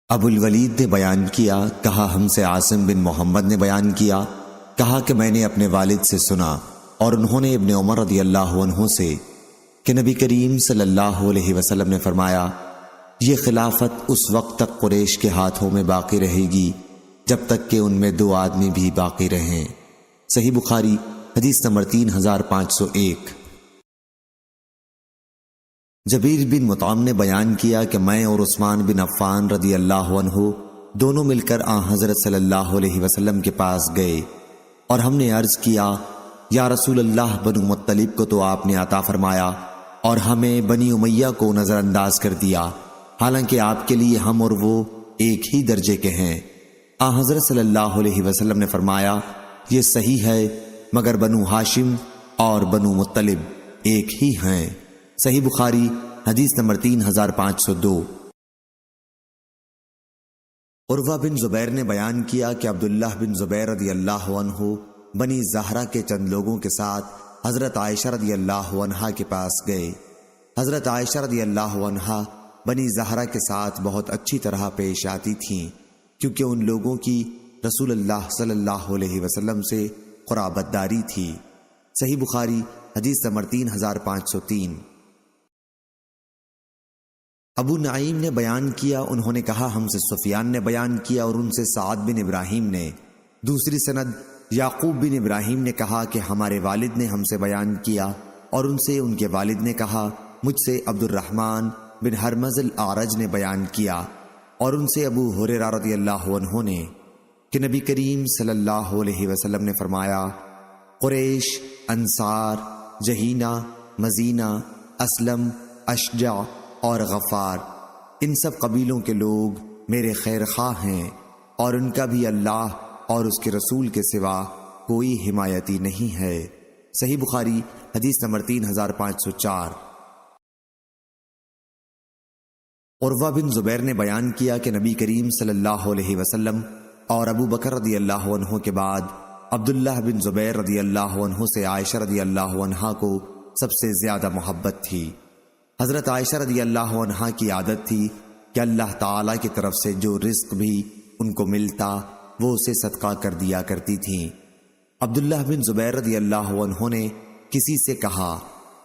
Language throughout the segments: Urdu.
ابو الولید نے بیان کیا، کہا ہم سے عاصم بن محمد نے بیان کیا، کہا کہ میں نے اپنے والد سے سنا اور انہوں نے ابن عمر رضی اللہ عنہ سے کہ نبی کریم صلی اللہ علیہ وسلم نے فرمایا، یہ خلافت اس وقت تک قریش کے ہاتھوں میں باقی رہے گی جب تک کہ ان میں 2 آدمی بھی باقی رہیں۔ صحیح بخاری حدیث نمبر 3501۔ جبیر بن مطعم نے بیان کیا کہ میں اور عثمان بن عفان رضی اللہ عنہ دونوں مل کر حضرت صلی اللہ علیہ وسلم کے پاس گئے اور ہم نے عرض کیا، یا رسول اللہ، بنو مطلب کو تو آپ نے عطا فرمایا اور ہمیں بنی امیہ کو نظر انداز کر دیا، حالانکہ آپ کے لیے ہم اور وہ ایک ہی درجے کے ہیں۔ حضرت صلی اللہ علیہ وسلم نے فرمایا، یہ صحیح ہے، مگر بنو ہاشم اور بنو مطلب ایک ہی ہیں۔ صحیح بخاری حدیث نمبر 3502۔ عروہ بن زبیر نے بیان کیا کہ عبداللہ بن زبیر رضی اللہ عنہ بنی زہرہ کے چند لوگوں کے ساتھ حضرت عائشہ رضی اللہ عنہا کے پاس گئے۔ حضرت عائشہ رضی اللہ عنہا بنی زہرہ کے ساتھ بہت اچھی طرح پیش آتی تھیں، کیونکہ ان لوگوں کی رسول اللہ صلی اللہ علیہ وسلم سے قرابت داری تھی۔ صحیح بخاری حدیث نمبر 3503۔ ابو نعیم نے بیان کیا، انہوں نے کہا ہم سے سفیان نے بیان کیا اور ان سے سعد بن ابراہیم نے۔ دوسری سند یعقوب بن ابراہیم نے کہا کہ ہمارے والد نے ہم سے بیان کیا اور ان سے ان کے والد نے کہا، مجھ سے عبد الرحمن بن حرمز الاعرج نے بیان کیا اور ان سے ابو ہریرہ رضی اللہ عنہ نے کہ نبی کریم صلی اللہ علیہ وسلم نے فرمایا، قریش، انصار، جہینہ، مزینہ، اسلم، اشجع اور غفار، ان سب قبیلوں کے لوگ میرے خیر خواہ ہیں اور ان کا بھی اللہ اور اس کے رسول کے سوا کوئی حمایتی نہیں ہے۔ صحیح بخاری حدیث نمبر 3504۔ عروہ بن زبیر نے بیان کیا کہ نبی کریم صلی اللہ علیہ وسلم اور ابو بکر رضی اللہ عنہ کے بعد عبداللہ بن زبیر رضی اللہ عنہ سے عائشہ رضی اللہ عنہا کو سب سے زیادہ محبت تھی۔ حضرت عائشہ رضی اللہ عنہا کی عادت تھی کہ اللہ تعالیٰ کی طرف سے جو رزق بھی ان کو ملتا وہ اسے صدقہ کر دیا کرتی تھیں۔ عبداللہ بن زبیر رضی اللہ عنہ نے کسی سے کہا،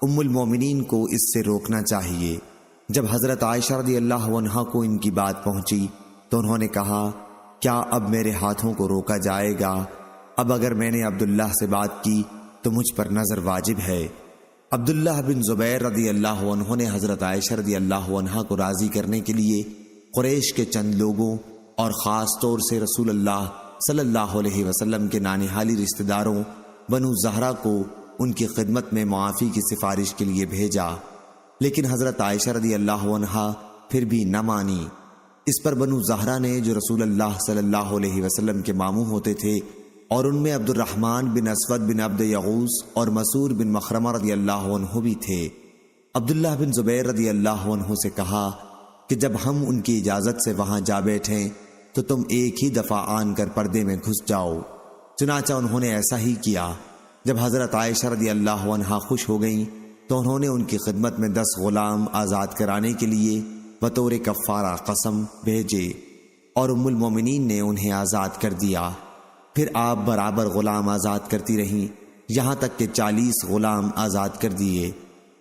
ام المومنین کو اس سے روکنا چاہیے۔ جب حضرت عائشہ رضی اللہ عنہا کو ان کی بات پہنچی تو انہوں نے کہا، کیا اب میرے ہاتھوں کو روکا جائے گا؟ اب اگر میں نے عبداللہ سے بات کی تو مجھ پر نظر واجب ہے۔ عبداللہ بن زبیر رضی اللہ عنہ نے حضرت عائشہ رضی اللہ عنہا کو راضی کرنے کے لیے قریش کے چند لوگوں اور خاص طور سے رسول اللہ صلی اللہ علیہ وسلم کے نانہالی رشتہ داروں بنو زہرہ کو ان کی خدمت میں معافی کی سفارش کے لیے بھیجا، لیکن حضرت عائشہ رضی اللہ عنہا پھر بھی نہ مانی۔ اس پر بنو زہرہ نے، جو رسول اللہ صلی اللہ علیہ وسلم کے ماموں ہوتے تھے، اور ان میں عبد الرحمن بن اسود بن عبد یغوث اور مسور بن مخرمہ رضی اللہ عنہ بھی تھے، عبداللہ بن زبیر رضی اللہ عنہ سے کہا کہ جب ہم ان کی اجازت سے وہاں جا بیٹھیں تو تم ایک ہی دفعہ آن کر پردے میں گھس جاؤ۔ چنانچہ انہوں نے ایسا ہی کیا۔ جب حضرت عائشہ رضی اللہ عنہا خوش ہو گئیں تو انہوں نے ان کی خدمت میں 10 غلام آزاد کرانے کے لیے بطور کفارہ قسم بھیجے اور ام المومنین نے انہیں آزاد کر دیا۔ پھر آپ برابر غلام آزاد کرتی رہیں یہاں تک کہ 40 غلام آزاد کر دیے۔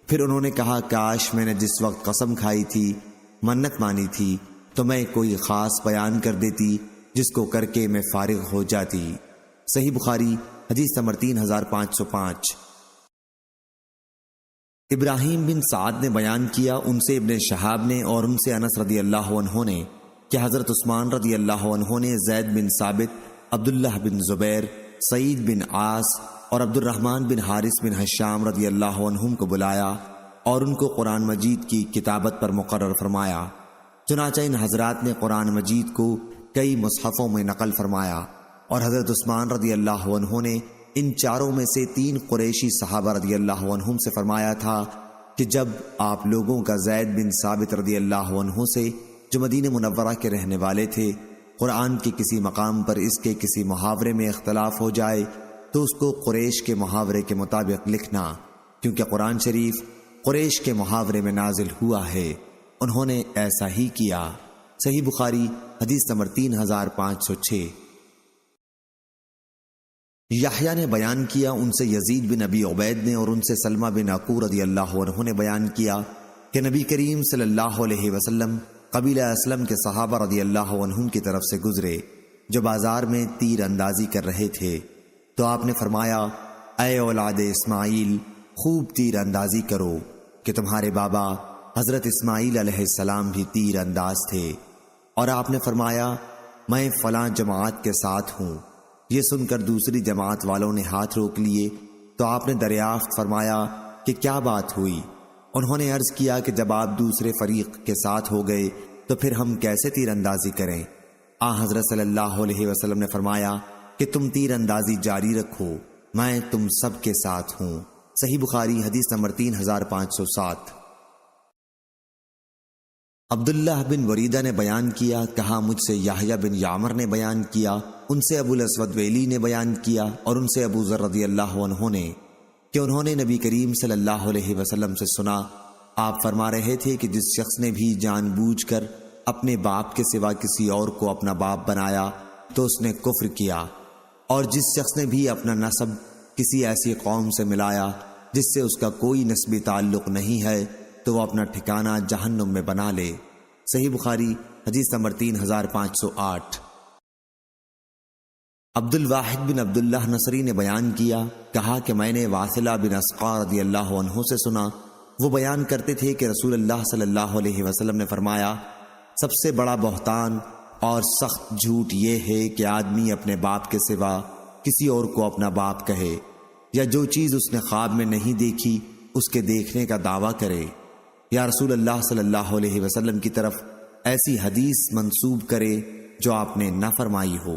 پھر انہوں نے کہا، کاش میں نے جس وقت قسم کھائی تھی، منت مانی تھی، تو میں کوئی خاص بیان کر دیتی جس کو کر کے میں فارغ ہو جاتی۔ صحیح بخاری حدیث نمبر 3505۔ ابراہیم بن سعد نے بیان کیا، ان سے ابن شہاب نے اور ان سے انس رضی اللہ عنہ نے کہ حضرت عثمان رضی اللہ عنہ نے زید بن ثابت، عبداللہ بن زبیر، سعید بن عاص اور عبد الرحمن بن حارث بن حشام رضی اللہ عنہم کو بلایا اور ان کو قرآن مجید کی کتابت پر مقرر فرمایا۔ چنانچہ ان حضرات نے قرآن مجید کو کئی مصحفوں میں نقل فرمایا اور حضرت عثمان رضی اللہ عنہ نے ان چاروں میں سے 3 قریشی صحابہ رضی اللہ عنہم سے فرمایا تھا کہ جب آپ لوگوں کا زید بن ثابت رضی اللہ عنہ سے، جو مدینہ منورہ کے رہنے والے تھے، قرآن کے کسی مقام پر اس کے کسی محاورے میں اختلاف ہو جائے تو اس کو قریش کے محاورے کے مطابق لکھنا، کیونکہ قرآن شریف قریش کے محاورے میں نازل ہوا ہے۔ انہوں نے ایسا ہی کیا۔ صحیح بخاری حدیث نمبر 3506۔ یحییٰ نے بیان کیا ان سے یزید بن ابی عبید نے اور ان سے سلمہ بن عقو رضی اللہ عنہ نے بیان کیا کہ نبی کریم صلی اللہ علیہ وسلم قبیلہ اسلم کے صحابہ رضی اللہ عنہم کی طرف سے گزرے جو بازار میں تیر اندازی کر رہے تھے، تو آپ نے فرمایا، اے اولاد اسماعیل، خوب تیر اندازی کرو کہ تمہارے بابا حضرت اسماعیل علیہ السلام بھی تیر انداز تھے۔ اور آپ نے فرمایا، میں فلاں جماعت کے ساتھ ہوں۔ یہ سن کر دوسری جماعت والوں نے ہاتھ روک لیے تو آپ نے دریافت فرمایا کہ کیا بات ہوئی؟ انہوں نے عرض کیا کہ جب آپ دوسرے فریق کے ساتھ ہو گئے تو پھر ہم کیسے تیر اندازی کریں؟ حضرت صلی اللہ علیہ وسلم نے فرمایا کہ تم تیر اندازی جاری رکھو، میں تم سب کے ساتھ ہوں۔ صحیح بخاری حدیث نمبر 3507۔ عبداللہ بن وریدہ نے بیان کیا، کہا مجھ سے یحییٰ بن یعمر نے بیان کیا، ان سے ابو الاسود ویلی نے بیان کیا اور ان سے ابو ذر رضی اللہ عنہ نے کہ انہوں نے نبی کریم صلی اللہ علیہ وسلم سے سنا، آپ فرما رہے تھے کہ جس شخص نے بھی جان بوجھ کر اپنے باپ کے سوا کسی اور کو اپنا باپ بنایا تو اس نے کفر کیا، اور جس شخص نے بھی اپنا نسب کسی ایسی قوم سے ملایا جس سے اس کا کوئی نسبی تعلق نہیں ہے تو وہ اپنا ٹھکانہ جہنم میں بنا لے۔ صحیح بخاری حدیث نمبر 3508۔ عبد الواحد بن عبداللہ نصری نے بیان کیا، کہا کہ میں نے واصلہ بن اسقع رضی اللہ عنہ سے سنا، وہ بیان کرتے تھے کہ رسول اللہ صلی اللہ علیہ وسلم نے فرمایا، سب سے بڑا بہتان اور سخت جھوٹ یہ ہے کہ آدمی اپنے باپ کے سوا کسی اور کو اپنا باپ کہے، یا جو چیز اس نے خواب میں نہیں دیکھی اس کے دیکھنے کا دعویٰ کرے، یا رسول اللہ صلی اللہ علیہ وسلم کی طرف ایسی حدیث منسوب کرے جو آپ نے نہ فرمائی ہو۔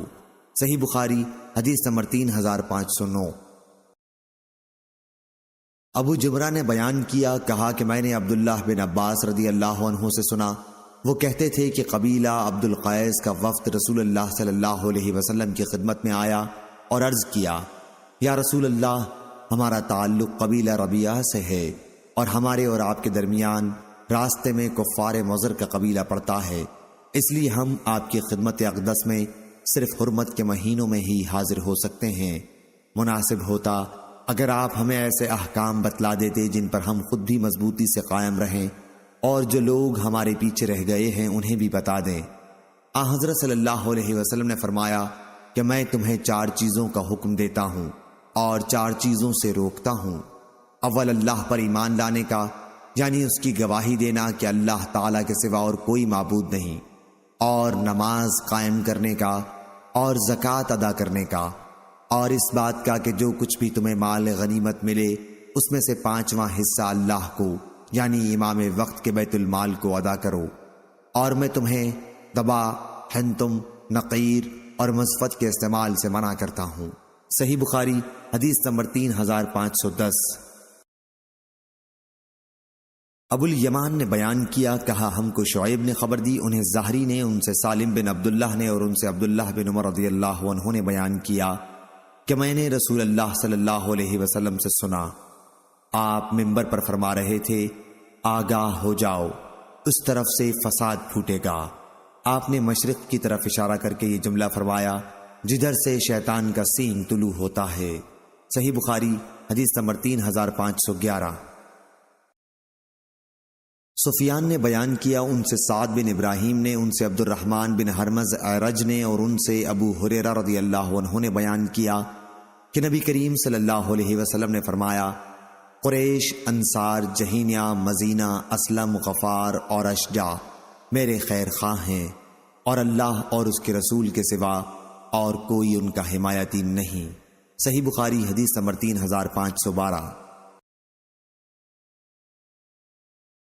صحیح بخاری حدیث نمبر 3509۔ ابو جمرہ نے بیان کیا، کہا کہ میں نے عبداللہ بن عباس رضی اللہ عنہ سے سنا، وہ کہتے تھے کہ قبیلہ عبد القیس کا وفد رسول اللہ صلی اللہ علیہ وسلم کی خدمت میں آیا اور عرض کیا، یا رسول اللہ، ہمارا تعلق قبیلہ ربیعہ سے ہے اور ہمارے اور آپ کے درمیان راستے میں کفار مضر کا قبیلہ پڑتا ہے، اس لیے ہم آپ کی خدمت اقدس میں صرف حرمت کے مہینوں میں ہی حاضر ہو سکتے ہیں۔ مناسب ہوتا اگر آپ ہمیں ایسے احکام بتلا دیتے جن پر ہم خود بھی مضبوطی سے قائم رہیں اور جو لوگ ہمارے پیچھے رہ گئے ہیں انہیں بھی بتا دیں۔ حضرت صلی اللہ علیہ وسلم نے فرمایا کہ میں تمہیں 4 چیزوں کا حکم دیتا ہوں اور 4 چیزوں سے روکتا ہوں۔ اول اللہ پر ایمان لانے کا، یعنی اس کی گواہی دینا کہ اللہ تعالیٰ کے سوا اور کوئی معبود نہیں، اور نماز قائم کرنے کا اور زکوٰۃ ادا کرنے کا، اور اس بات کا کہ جو کچھ بھی تمہیں مال غنیمت ملے اس میں سے 5واں حصہ اللہ کو یعنی امام وقت کے بیت المال کو ادا کرو، اور میں تمہیں دبا، حنتم، نقیر اور مزفت کے استعمال سے منع کرتا ہوں۔ صحیح بخاری حدیث نمبر 3510۔ ابو الیمان نے بیان کیا، کہا ہم کو شعیب نے خبر دی، انہیں زہری نے، ان سے سالم بن عبداللہ نے اور ان سے عبداللہ بن عمر رضی اللہ عنہ نے بیان کیا کہ میں نے رسول اللہ صلی اللہ علیہ وسلم سے سنا، آپ منبر پر فرما رہے تھے، آگاہ ہو جاؤ، اس طرف سے فساد پھوٹے گا۔ آپ نے مشرق کی طرف اشارہ کر کے یہ جملہ فرمایا، جدھر سے شیطان کا سینگ طلوع ہوتا ہے۔ صحیح بخاری حدیث نمبر 3511۔ سفیان نے بیان کیا، ان سے سعد بن ابراہیم نے، ان سے عبد الرحمن بن حرمز اعرج نے اور ان سے ابو ہریرہ رضی اللہ عنہ نے بیان کیا کہ نبی کریم صلی اللہ علیہ وسلم نے فرمایا، قریش، انصار، جہینیہ، مزینہ، اسلم، غفار اور اشجع میرے خیر خواہ ہیں، اور اللہ اور اس کے رسول کے سوا اور کوئی ان کا حمایتی نہیں۔ صحیح بخاری حدیث نمبر 3512۔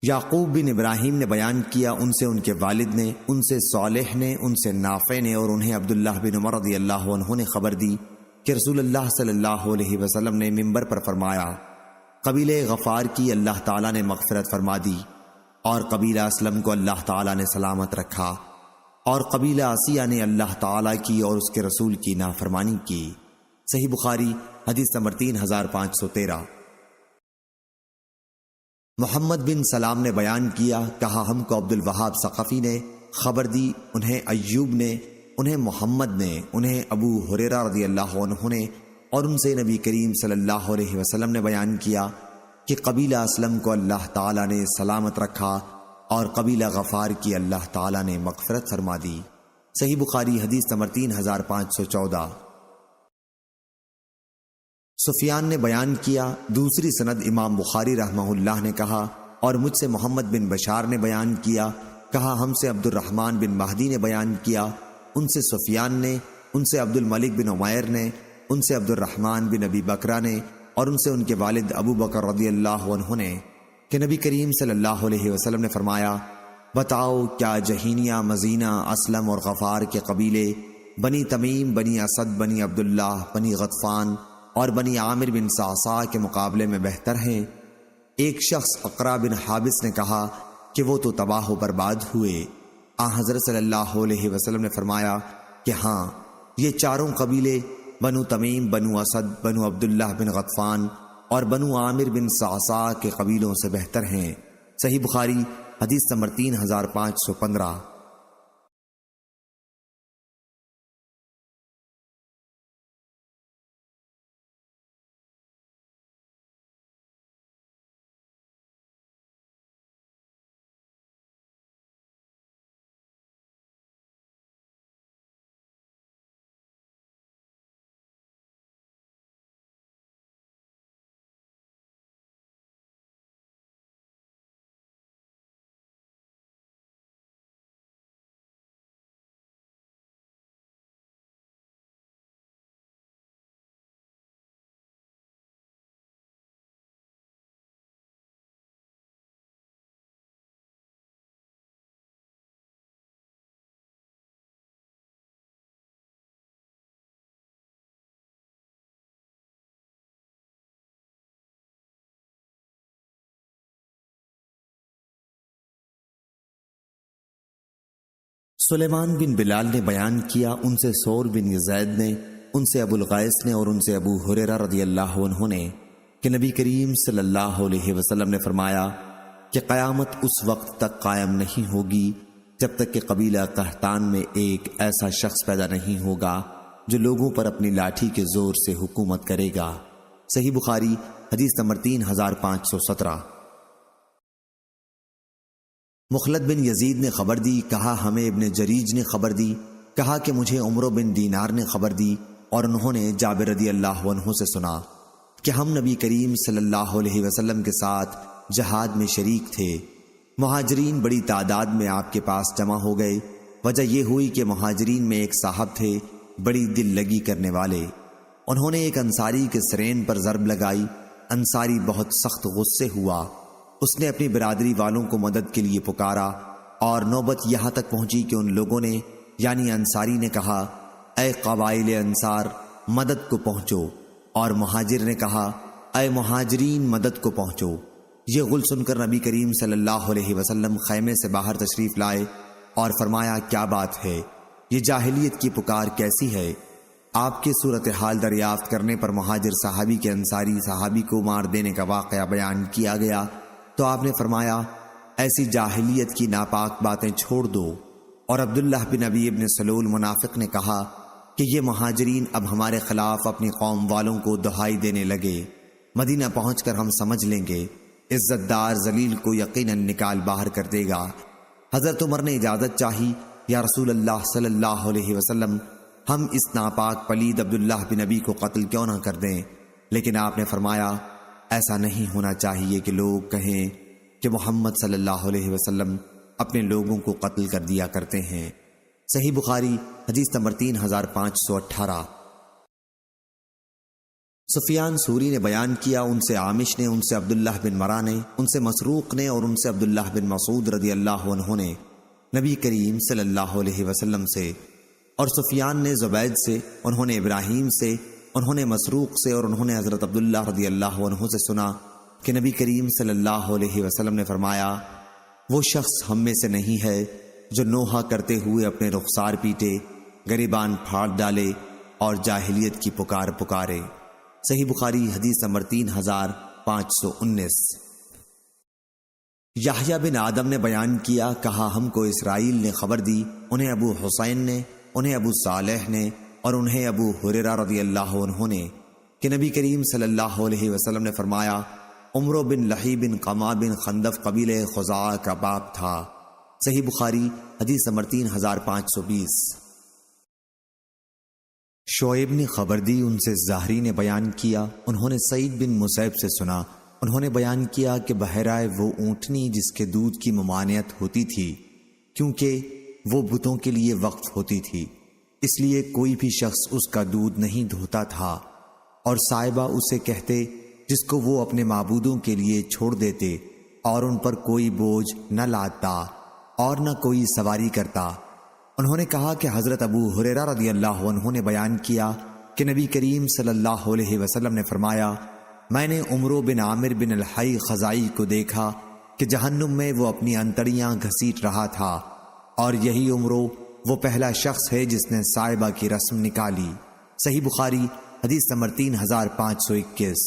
یعقوب بن ابراہیم نے بیان کیا، ان سے ان کے والد نے، ان سے صالح نے، ان سے نافع نے اور انہیں عبداللہ بن عمر رضی اللہ عنہ نے خبر دی کہ رسول اللہ صلی اللہ علیہ وسلم نے منبر پر فرمایا، قبیلہ غفار کی اللہ تعالیٰ نے مغفرت فرما دی، اور قبیلہ اسلم کو اللہ تعالیٰ نے سلامت رکھا، اور قبیلہ عصیہ نے اللہ تعالیٰ کی اور اس کے رسول کی نافرمانی کی۔ صحیح بخاری حدیث نمبر 3513۔ محمد بن سلام نے بیان کیا، کہا ہم کو عبد الوہاب ثقفی نے خبر دی، انہیں ایوب نے، انہیں محمد نے، انہیں ابو ہریرہ رضی اللہ عنہ نے، اور ان سے نبی کریم صلی اللہ علیہ وسلم نے بیان کیا کہ قبیلہ اسلم کو اللہ تعالیٰ نے سلامت رکھا اور قبیلہ غفار کی اللہ تعالیٰ نے مغفرت فرما دی۔ صحیح بخاری حدیث نمبر 3514۔ سفیان نے بیان کیا، دوسری سند امام بخاری رحمہ اللہ نے کہا، اور مجھ سے محمد بن بشار نے بیان کیا، کہا ہم سے عبد الرحمن بن مہدی نے بیان کیا، ان سے سفیان نے، ان سے عبد الملک بن عمیر نے، ان سے عبد الرحمن بن ابی بکرہ نے، اور ان سے ان کے والد ابو بکر رضی اللہ عنہ نے کہ نبی کریم صلی اللہ علیہ وسلم نے فرمایا، بتاؤ کیا جہینیہ، مزینہ، اسلم اور غفار کے قبیلے بنی تمیم، بنی اسد، بنی عبداللہ، بنی غطفان اور بنی عامر بن صعصاع کے مقابلے میں بہتر ہیں؟ ایک شخص اقرا بن حابس نے کہا کہ وہ تو تباہ و برباد ہوئے۔ حضرت صلی اللہ علیہ وسلم نے فرمایا کہ ہاں، یہ چاروں قبیلے بنو تمیم، بنو اسد، بنو عبداللہ بن غطفان اور بنو عامر بن صعصاع کے قبیلوں سے بہتر ہیں۔ صحیح بخاری حدیث نمبر 3515۔ سلیمان بن بلال نے بیان کیا، ان سے سور بن یزید نے، ان سے ابو الغیث نے، اور ان سے ابو ہریرہ رضی اللہ عنہ نے کہ نبی کریم صلی اللہ علیہ وسلم نے فرمایا کہ قیامت اس وقت تک قائم نہیں ہوگی جب تک کہ قبیلہ قحطان میں ایک ایسا شخص پیدا نہیں ہوگا جو لوگوں پر اپنی لاٹھی کے زور سے حکومت کرے گا۔ صحیح بخاری حدیث نمبر 3517۔ مخلد بن یزید نے خبر دی، کہا ہمیں ابن جریج نے خبر دی، کہا کہ مجھے عمرو بن دینار نے خبر دی، اور انہوں نے جابر رضی اللہ عنہ سے سنا کہ ہم نبی کریم صلی اللہ علیہ وسلم کے ساتھ جہاد میں شریک تھے۔ مہاجرین بڑی تعداد میں آپ کے پاس جمع ہو گئے۔ وجہ یہ ہوئی کہ مہاجرین میں ایک صاحب تھے بڑی دل لگی کرنے والے۔ انہوں نے ایک انصاری کے سرین پر ضرب لگائی۔ انصاری بہت سخت غصے ہوا، اس نے اپنی برادری والوں کو مدد کے لیے پکارا، اور نوبت یہاں تک پہنچی کہ ان لوگوں نے یعنی انصاری نے کہا، اے قبائل انصار مدد کو پہنچو، اور مہاجر نے کہا، اے مہاجرین مدد کو پہنچو۔ یہ غل سن کر نبی کریم صلی اللہ علیہ وسلم خیمے سے باہر تشریف لائے اور فرمایا، کیا بات ہے؟ یہ جاہلیت کی پکار کیسی ہے؟ آپ کی صورتحال دریافت کرنے پر مہاجر صحابی کے انصاری صحابی کو مار دینے کا واقعہ بیان کیا گیا تو آپ نے فرمایا، ایسی جاہلیت کی ناپاک باتیں چھوڑ دو۔ اور عبداللہ بن ابی ابن سلول منافق نے کہا کہ یہ مہاجرین اب ہمارے خلاف اپنی قوم والوں کو دہائی دینے لگے، مدینہ پہنچ کر ہم سمجھ لیں گے، عزت دار ذلیل کو یقیناً نکال باہر کر دے گا۔ حضرت عمر نے اجازت چاہی، یا رسول اللہ صلی اللہ علیہ وسلم، ہم اس ناپاک پلید عبداللہ بن ابی کو قتل کیوں نہ کر دیں؟ لیکن آپ نے فرمایا، ایسا نہیں ہونا چاہیے کہ لوگ کہیں کہ محمد صلی اللہ علیہ وسلم اپنے لوگوں کو قتل کر دیا کرتے ہیں۔ صحیح بخاری حدیث نمبر 3518۔ سفیان سوری نے بیان کیا، ان سے عامش نے، ان سے عبداللہ بن مرہ نے، ان سے مسروق نے، اور ان سے عبداللہ بن مسعود رضی اللہ عنہ نے نبی کریم صلی اللہ علیہ وسلم سے، اور سفیان نے زبید سے، انہوں نے ابراہیم سے، انہوں نے مسروق سے، اور انہوں نے حضرت عبداللہ رضی اللہ عنہ سے سنا کہ نبی کریم صلی اللہ علیہ وسلم نے فرمایا، وہ شخص ہم میں سے نہیں ہے جو نوحہ کرتے ہوئے اپنے رخسار پیٹے، گریبان پھاڑ ڈالے اور جاہلیت کی پکار پکارے۔ صحیح بخاری حدیث نمبر 3519۔ یحییٰ بن آدم نے بیان کیا، کہا ہم کو اسرائیل نے خبر دی، انہیں ابو حسین نے، انہیں ابو صالح نے اور انہیں ابو ہریرہ رضی اللہ عنہ نے کہ نبی کریم صلی اللہ علیہ وسلم نے فرمایا، عمرو بن لہی بن قما بن خندف قبیلہ خزاعہ کا باپ تھا۔ صحیح بخاری حدیث نمبر 3520۔ شعیب نے خبر دی، ان سے زہری نے بیان کیا، انہوں نے سعید بن مسیب سے سنا، انہوں نے بیان کیا کہ بحیرہ وہ اونٹنی جس کے دودھ کی ممانعت ہوتی تھی کیونکہ وہ بتوں کے لیے وقف ہوتی تھی، اس لیے کوئی بھی شخص اس کا دودھ نہیں دھوتا تھا، اور صاحبہ اسے کہتے جس کو وہ اپنے معبودوں کے لیے چھوڑ دیتے، اور ان پر کوئی بوجھ نہ لاتا اور نہ کوئی سواری کرتا۔ انہوں نے کہا کہ حضرت ابو ہریرہ رضی اللہ عنہ نے بیان کیا کہ نبی کریم صلی اللہ علیہ وسلم نے فرمایا، میں نے عمرو بن عامر بن الحی خزائی کو دیکھا کہ جہنم میں وہ اپنی انتڑیاں گھسیٹ رہا تھا، اور یہی عمرو وہ پہلا شخص ہے جس نے صائبہ کی رسم نکالی۔ صحیح بخاری حدیث نمبر 3521۔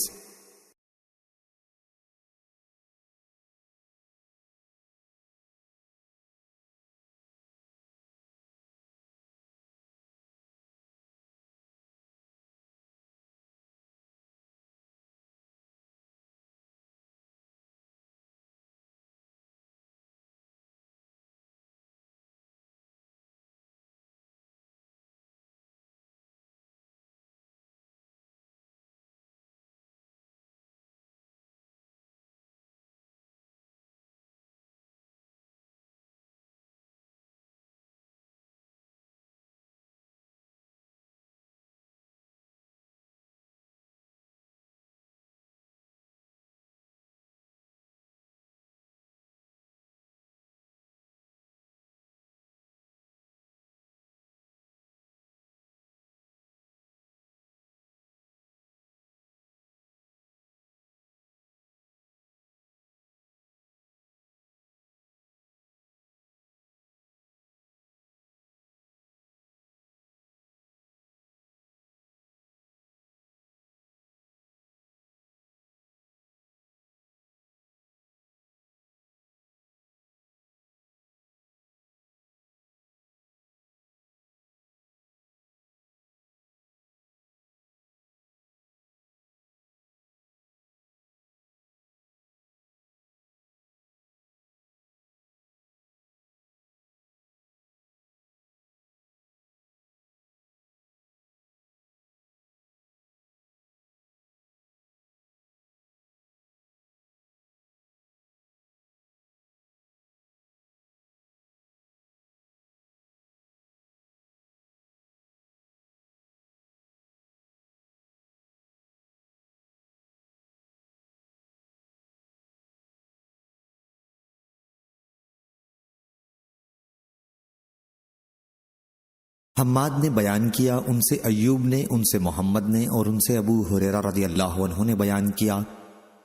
حماد نے بیان کیا، ان سے ایوب نے، ان سے محمد نے اور ان سے ابو ہریرہ رضی اللہ عنہ نے بیان کیا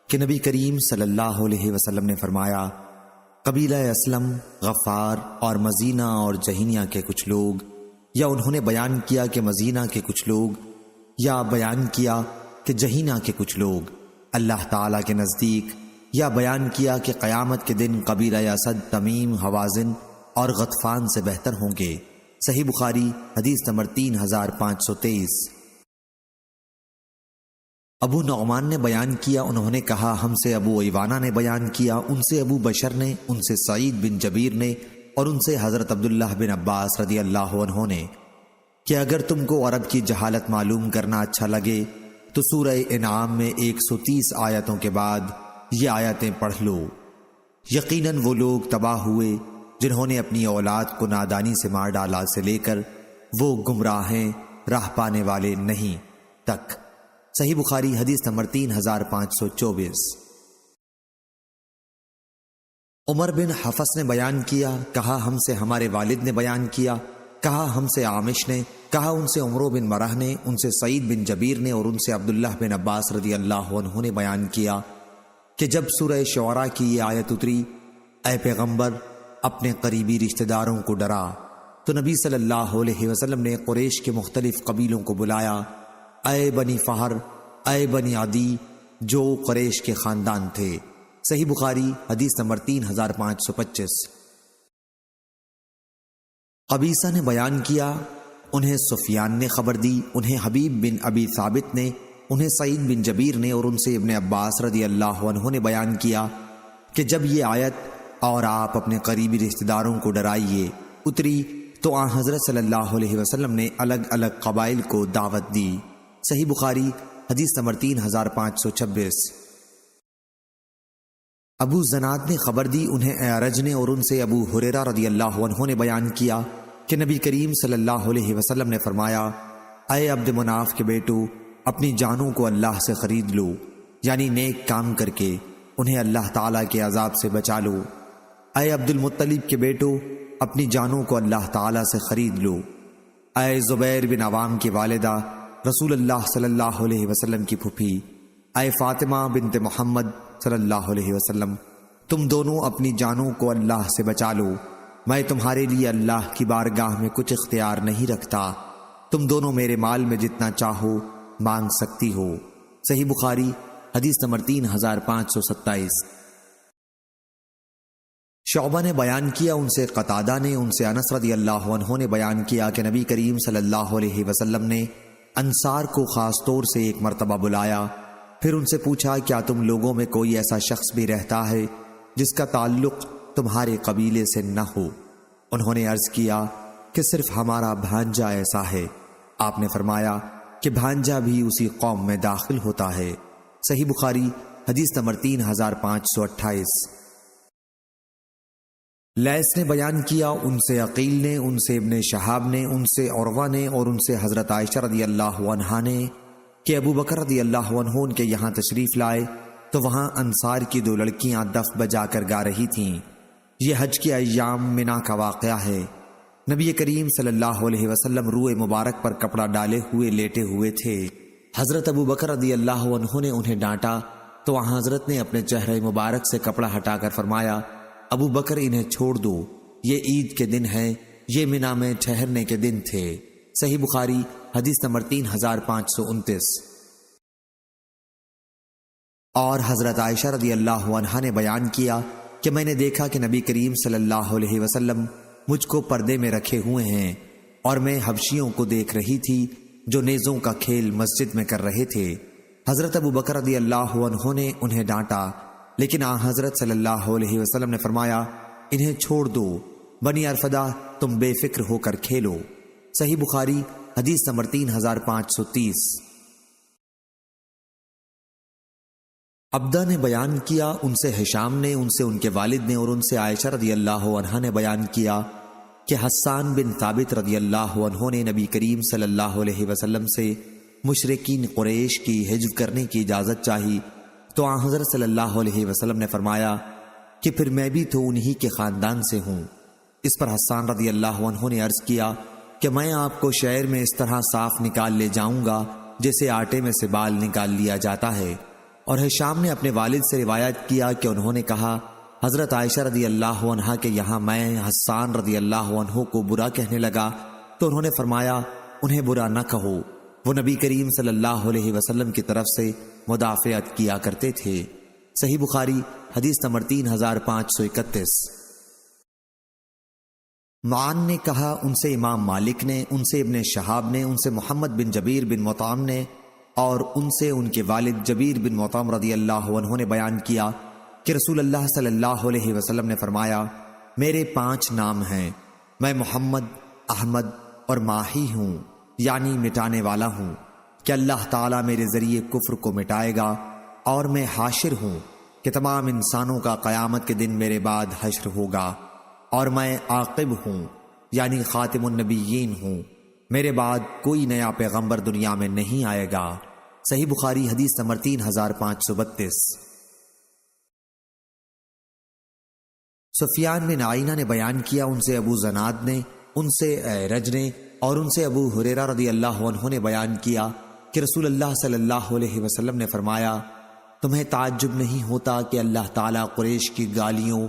کہ نبی کریم صلی اللہ علیہ وسلم نے فرمایا، قبیلہ اسلم، غفار اور مزینہ اور جہینیہ کے کچھ لوگ، یا انہوں نے بیان کیا کہ مزینہ کے کچھ لوگ، یا بیان کیا کہ جہینہ کے کچھ لوگ اللہ تعالیٰ کے نزدیک، یا بیان کیا کہ قیامت کے دن قبیلہ اسد، تمیم، حوازن اور غطفان سے بہتر ہوں گے۔ صحیح بخاری حدیث نمبر 3523۔ ابو نعمان نے بیان کیا، انہوں نے کہا ہم سے ابو ایوانہ نے بیان کیا، ان سے ابو بشر نے، ان سے سعید بن جبیر نے اور ان سے حضرت عبداللہ بن عباس رضی اللہ عنہ نے کہ اگر تم کو عرب کی جہالت معلوم کرنا اچھا لگے تو سورہ انعام میں 130 آیتوں کے بعد یہ آیتیں پڑھ لو۔ یقیناً وہ لوگ تباہ ہوئے جنہوں نے اپنی اولاد کو نادانی سے مار ڈالا سے لے کر وہ گمراہ ہیں راہ پانے والے نہیں تک۔ صحیح بخاری حدیث نمبر 3524۔ عمر بن حفص نے بیان کیا، کہا ہم سے ہمارے والد نے بیان کیا، کہا ہم سے عامش نے، کہا ان سے عمرو بن مرہ نے، ان سے سعید بن جبیر نے اور ان سے عبداللہ بن عباس رضی اللہ عنہ نے بیان کیا کہ جب سورہ شعراء کی یہ آیت اتری، اے پیغمبر اپنے قریبی رشتہ داروں کو ڈرا، تو نبی صلی اللہ علیہ وسلم نے قریش کے مختلف قبیلوں کو بلایا، اے بنی فہر، اے بنی عدی، جو قریش کے خاندان تھے، صحیح بخاری حدیث نمبر 3525۔ قبیصہ نے بیان کیا، انہیں سفیان نے خبر دی، انہیں حبیب بن ابی ثابت نے، انہیں سعید بن جبیر نے اور ان سے ابن عباس رضی اللہ عنہ نے بیان کیا کہ جب یہ آیت اور آپ اپنے قریبی رشتہ داروں کو ڈرائیے اتری تو آن حضرت صلی اللہ علیہ وسلم نے الگ الگ قبائل کو دعوت دی۔ صحیح بخاری حدیث نمبر 3526۔ ابو زناد نے خبر دی، انہیں اعرج نے اور ان سے ابو ہریرہ رضی اللہ عنہ نے بیان کیا کہ نبی کریم صلی اللہ علیہ وسلم نے فرمایا، اے عبد مناف کے بیٹو، اپنی جانوں کو اللہ سے خرید لو، یعنی نیک کام کر کے انہیں اللہ تعالیٰ کے عذاب سے بچا لو۔ اے عبد المطلب کے بیٹو، اپنی جانوں کو اللہ تعالیٰ سے خرید لو۔ اے زبیر بن عوام کی والدہ، رسول اللہ صلی اللہ علیہ وسلم کی پھوپھی، اے فاطمہ بنت محمد صلی اللہ علیہ وسلم، تم دونوں اپنی جانوں کو اللہ سے بچا لو، میں تمہارے لیے اللہ کی بارگاہ میں کچھ اختیار نہیں رکھتا، تم دونوں میرے مال میں جتنا چاہو مانگ سکتی ہو۔ صحیح بخاری حدیث نمبر 3527۔ شعبہ نے بیان کیا، ان سے قتادہ نے، ان سے انس رضی اللہ عنہ نے بیان کیا کہ نبی کریم صلی اللہ علیہ وسلم نے انصار کو خاص طور سے ایک مرتبہ بلایا، پھر ان سے پوچھا، کیا تم لوگوں میں کوئی ایسا شخص بھی رہتا ہے جس کا تعلق تمہارے قبیلے سے نہ ہو؟ انہوں نے عرض کیا کہ صرف ہمارا بھانجا ایسا ہے۔ آپ نے فرمایا کہ بھانجا بھی اسی قوم میں داخل ہوتا ہے۔ صحیح بخاری حدیث نمبر 3528۔ لیث نے بیان کیا، ان سے عقیل نے، ان سے ابن شہاب نے، ان سے عروہ نے اور ان سے حضرت عائشہ رضی اللہ عنہا نے کہ ابو بکر رضی اللہ عنہ ان کے یہاں تشریف لائے تو وہاں انصار کی 2 لڑکیاں دف بجا کر گا رہی تھیں۔ یہ حج کے ایام منا کا واقعہ ہے۔ نبی کریم صلی اللہ علیہ وسلم روئے مبارک پر کپڑا ڈالے ہوئے لیٹے ہوئے تھے۔ حضرت ابو بکر رضی اللہ عنہ نے انہیں ڈانٹا تو وہاں حضرت نے اپنے چہرے مبارک سے کپڑا ہٹا کر فرمایا، ابو بکر انہیں چھوڑ دو، یہ عید کے دن ہے، یہ منا میں ٹھہرنے کے دن تھے۔ صحیح بخاری حدیث نمبر 3529۔ اور حضرت عائشہ رضی اللہ عنہا نے بیان کیا کہ میں نے دیکھا کہ نبی کریم صلی اللہ علیہ وسلم مجھ کو پردے میں رکھے ہوئے ہیں اور میں حبشیوں کو دیکھ رہی تھی جو نیزوں کا کھیل مسجد میں کر رہے تھے۔ حضرت ابو بکر رضی اللہ عنہ نے انہیں ڈانٹا، لیکن حضرت صلی اللہ علیہ وسلم نے فرمایا، انہیں چھوڑ دو، بنی ارفدہ تم بے فکر ہو کر کھیلو۔ صحیح بخاری حدیث نمبر 3530۔ عبدہ نے بیان کیا، ان سے ہشام نے، ان سے ان کے والد نے اور ان سے عائشہ رضی اللہ عنہا نے بیان کیا کہ حسان بن ثابت رضی اللہ عنہ نے نبی کریم صلی اللہ علیہ وسلم سے مشرکین قریش کی حجب کرنے کی اجازت چاہی تو حضرت صلی اللہ علیہ وسلم نے فرمایا کہ پھر میں بھی تو انہی کے خاندان سے ہوں۔ اس پر حسان رضی اللہ عنہ نے عرض کیا کہ میں آپ کو شعر میں اس طرح صاف نکال لے جاؤں گا جیسے آٹے میں سے بال نکال لیا جاتا ہے۔ اور ہشام نے اپنے والد سے روایت کیا کہ انہوں نے کہا، حضرت عائشہ رضی اللہ عنہا کے یہاں میں حسان رضی اللہ عنہ کو برا کہنے لگا تو انہوں نے فرمایا، انہیں برا نہ کہو، وہ نبی کریم صلی اللہ علیہ وسلم کی طرف سے مدافعت کیا کرتے تھے۔ صحیح بخاری حدیث نمبر 3531۔ معان نے کہا، ان سے امام مالک نے، ان سے ابن شہاب نے، ان سے محمد بن جبیر بن مطعم نے اور ان سے ان کے والد جبیر بن مطعم رضی اللہ عنہ نے بیان کیا کہ رسول اللہ صلی اللہ علیہ وسلم نے فرمایا، میرے 5 نام ہیں، میں محمد، احمد اور ماہی ہوں، یعنی مٹانے والا ہوں، کہ اللہ تعالیٰ میرے ذریعے کفر کو مٹائے گا، اور میں حاشر ہوں کہ تمام انسانوں کا قیامت کے دن میرے بعد حشر ہوگا، اور میں عاقب ہوں یعنی خاتم النبیین ہوں، میرے بعد کوئی نیا پیغمبر دنیا میں نہیں آئے گا۔ صحیح بخاری حدیث نمبر 3532۔ سفیان بن عینہ نے بیان کیا، ان سے ابو زناد نے، ان سے اعرج نے اور ان سے ابو ہریرہ رضی اللہ عنہ نے بیان کیا کہ رسول اللہ صلی اللہ علیہ وسلم نے فرمایا، تمہیں تعجب نہیں ہوتا کہ اللہ تعالیٰ قریش کی گالیوں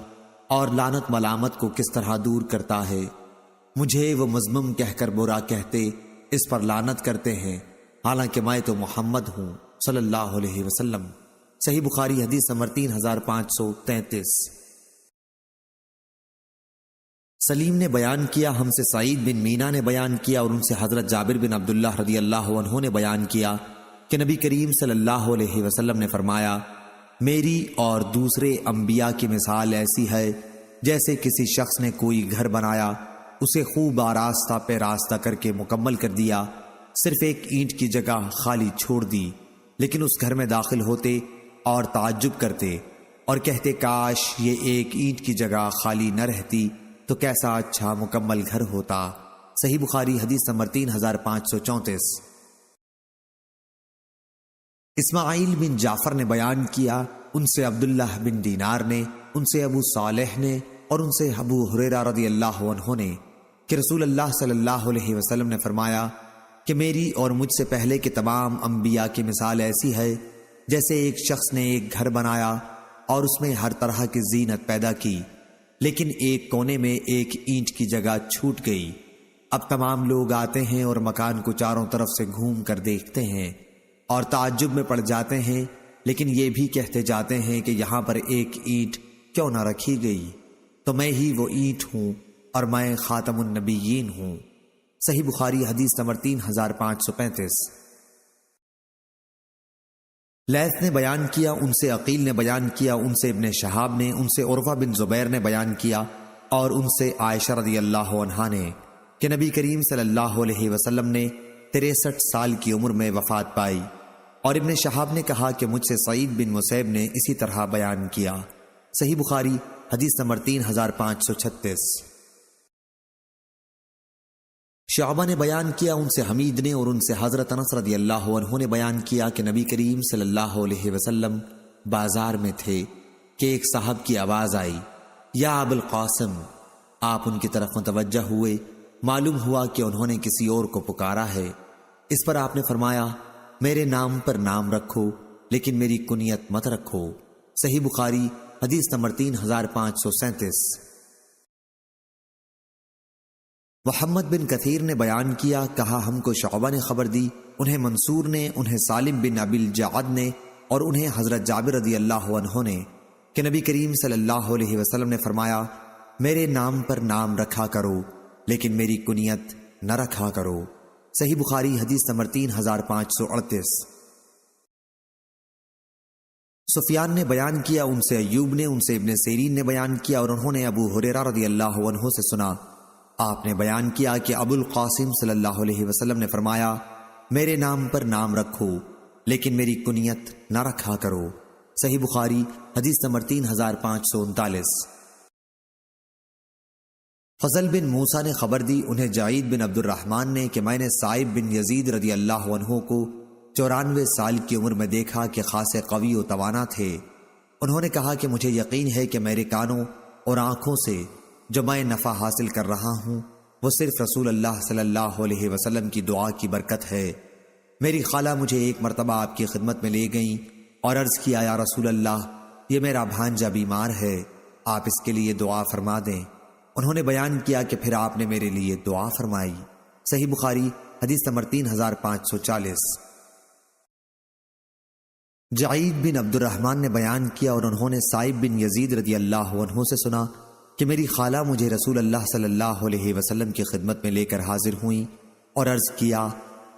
اور لعنت ملامت کو کس طرح دور کرتا ہے؟ مجھے وہ مذمم کہہ کر برا کہتے، اس پر لعنت کرتے ہیں، حالانکہ میں تو محمد ہوں صلی اللہ علیہ وسلم۔ صحیح بخاری حدیث نمبر 3533۔ سلیم نے بیان کیا، ہم سے سعید بن مینا نے بیان کیا اور ان سے حضرت جابر بن عبداللہ رضی اللہ عنہ نے بیان کیا کہ نبی کریم صلی اللہ علیہ وسلم نے فرمایا، میری اور دوسرے انبیاء کی مثال ایسی ہے جیسے کسی شخص نے کوئی گھر بنایا، اسے خوب آراستہ پہ راستہ کر کے مکمل کر دیا، صرف ایک اینٹ کی جگہ خالی چھوڑ دی، لیکن اس گھر میں داخل ہوتے اور تعجب کرتے اور کہتے کاش یہ ایک اینٹ کی جگہ خالی نہ رہتی تو کیسا اچھا مکمل گھر ہوتا۔ صحیح بخاری حدیث نمبر 3534۔ اسماعیل بن جعفر نے بیان کیا، ان سے عبداللہ بن دینار نے، ان سے ابو صالح نے اور ان سے ابو ہریرہ رضی اللہ عنہ نے کہ رسول اللہ صلی اللہ علیہ وسلم نے فرمایا کہ میری اور مجھ سے پہلے کے تمام انبیاء کی مثال ایسی ہے جیسے ایک شخص نے ایک گھر بنایا اور اس میں ہر طرح کی زینت پیدا کی، لیکن ایک کونے میں ایک اینٹ کی جگہ چھوٹ گئی۔ اب تمام لوگ آتے ہیں اور مکان کو چاروں طرف سے گھوم کر دیکھتے ہیں اور تعجب میں پڑ جاتے ہیں، لیکن یہ بھی کہتے جاتے ہیں کہ یہاں پر ایک اینٹ کیوں نہ رکھی گئی، تو میں ہی وہ اینٹ ہوں اور میں خاتم النبیین ہوں۔ صحیح بخاری حدیث نمبر 3535۔ لیث نے بیان کیا، ان سے عقیل نے بیان کیا، ان سے ابن شہاب نے، ان سے عروہ بن زبیر نے بیان کیا اور ان سے عائشہ رضی اللہ عنہا نے کہ نبی کریم صلی اللہ علیہ وسلم نے 63 سال کی عمر میں وفات پائی، اور ابن شہاب نے کہا کہ مجھ سے سعید بن مسیب نے اسی طرح بیان کیا۔ صحیح بخاری حدیث نمبر 3536۔ شعبہ نے بیان کیا، ان سے حمید نے اور ان سے حضرت انس رضی اللہ عنہ نے بیان کیا کہ نبی کریم صلی اللہ علیہ وسلم بازار میں تھے کہ ایک صاحب کی آواز آئی، یا ابو القاسم۔ آپ ان کی طرف متوجہ ہوئے، معلوم ہوا کہ انہوں نے کسی اور کو پکارا ہے۔ اس پر آپ نے فرمایا، میرے نام پر نام رکھو لیکن میری کنیت مت رکھو۔ صحیح بخاری حدیث نمبر 3537۔ محمد بن کثیر نے بیان کیا، کہا ہم کو شعبہ نے خبر دی، انہیں منصور نے، انہیں سالم بن ابی الجعد نے اور انہیں حضرت جابر رضی اللہ عنہ نے کہ نبی کریم صلی اللہ علیہ وسلم نے فرمایا، میرے نام پر نام رکھا کرو لیکن میری کنیت نہ رکھا کرو۔ صحیح بخاری حدیث نمبر 3538۔ سفیان نے بیان کیا، ان سے ایوب نے، ان سے ابن سیرین نے بیان کیا اور انہوں نے ابو ہریرہ رضی اللہ عنہ سے سنا، آپ نے بیان کیا کہ ابو القاسم صلی اللہ علیہ وسلم نے فرمایا، میرے نام پر نام رکھو لیکن میری کنیت نہ رکھا کرو۔ صحیح بخاری حدیث نمبر 3539۔ فضل بن موسیٰ نے خبر دی، انہیں جعید بن عبد الرحمن نے کہ میں نے صائب بن یزید رضی اللہ عنہ کو 94 سال کی عمر میں دیکھا کہ خاصے قوی و توانا تھے۔ انہوں نے کہا کہ مجھے یقین ہے کہ میرے کانوں اور آنکھوں سے جو میں نفع حاصل کر رہا ہوں وہ صرف رسول اللہ صلی اللہ علیہ وسلم کی دعا کی برکت ہے۔ میری خالہ مجھے ایک مرتبہ آپ کی خدمت میں لے گئیں اور عرض کیا، یا رسول اللہ، یہ میرا بھانجا بیمار ہے، آپ اس کے لیے دعا فرما دیں۔ انہوں نے بیان کیا کہ پھر آپ نے میرے لیے دعا فرمائی۔ صحیح بخاری حدیث نمبر 3540۔ جعید بن عبد الرحمن نے بیان کیا اور انہوں نے صائب بن یزید رضی اللہ عنہ سے سنا کہ میری خالہ مجھے رسول اللہ صلی اللہ علیہ وسلم کی خدمت میں لے کر حاضر ہوئیں اور عرض کیا،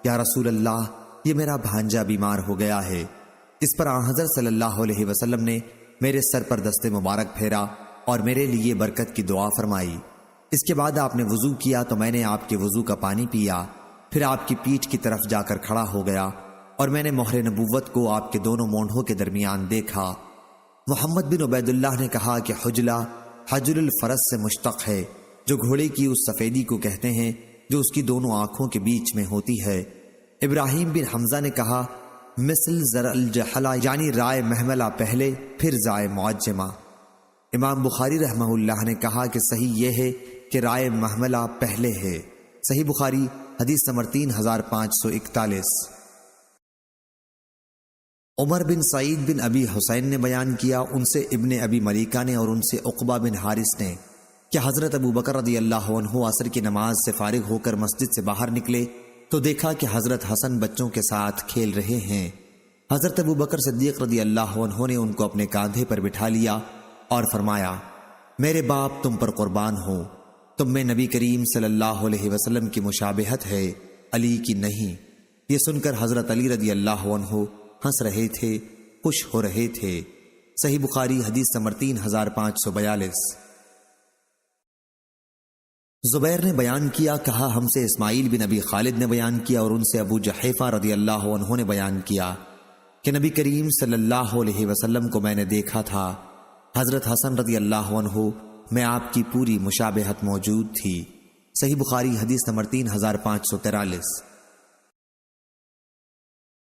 یا رسول اللہ، یہ میرا بھانجا بیمار ہو گیا ہے۔ اس پر آن حضرت صلی اللہ علیہ وسلم نے میرے سر پر دست مبارک پھیرا اور میرے لیے برکت کی دعا فرمائی۔ اس کے بعد آپ نے وضو کیا تو میں نے آپ کے وضو کا پانی پیا، پھر آپ کی پیٹھ کی طرف جا کر کھڑا ہو گیا اور میں نے مہر نبوت کو آپ کے دونوں مونڈھوں کے درمیان دیکھا۔ محمد بن عبید اللہ نے کہا کہ حجلہ حجل الفرس سے مشتق ہے، جو گھوڑے کی اس سفیدی کو کہتے ہیں جو اس کی دونوں آنکھوں کے بیچ میں ہوتی ہے۔ ابراہیم بن حمزہ نے کہا، مثل زر الجحلہ، یعنی رائے محملہ پہلے پھر زائے معجمہ۔ امام بخاری رحمہ اللہ نے کہا کہ صحیح یہ ہے کہ رائے محملہ پہلے ہے۔ صحیح بخاری حدیث نمبر 3541۔ عمر بن سعید بن ابی حسین نے بیان کیا، ان سے ابن ابی ملیکہ نے اور ان سے عقبہ بن حارث نے کہ حضرت ابو بکر رضی اللہ عنہ عصر کی نماز سے فارغ ہو کر مسجد سے باہر نکلے تو دیکھا کہ حضرت حسن بچوں کے ساتھ کھیل رہے ہیں۔ حضرت ابو بکر صدیق رضی اللہ عنہ نے ان کو اپنے کاندھے پر بٹھا لیا اور فرمایا، میرے باپ تم پر قربان ہو، تم میں نبی کریم صلی اللہ علیہ وسلم کی مشابہت ہے، علی کی نہیں۔ یہ سن کر حضرت علی رضی اللہ عنہ ہنس رہے تھے، خوش ہو رہے تھے۔ صحیح بخاری حدیث نمبر 3542۔ زبیر نے بیان کیا، کہا ہم سے اسماعیل بن ابی خالد نے بیان کیا اور ان سے ابو جحیفہ رضی اللہ عنہ نے بیان کیا کہ نبی کریم صلی اللہ علیہ وسلم کو میں نے دیکھا تھا۔ حضرت حسن رضی اللہ عنہ میں آپ کی پوری مشابہت موجود تھی۔ صحیح بخاری حدیث نمبر 3543۔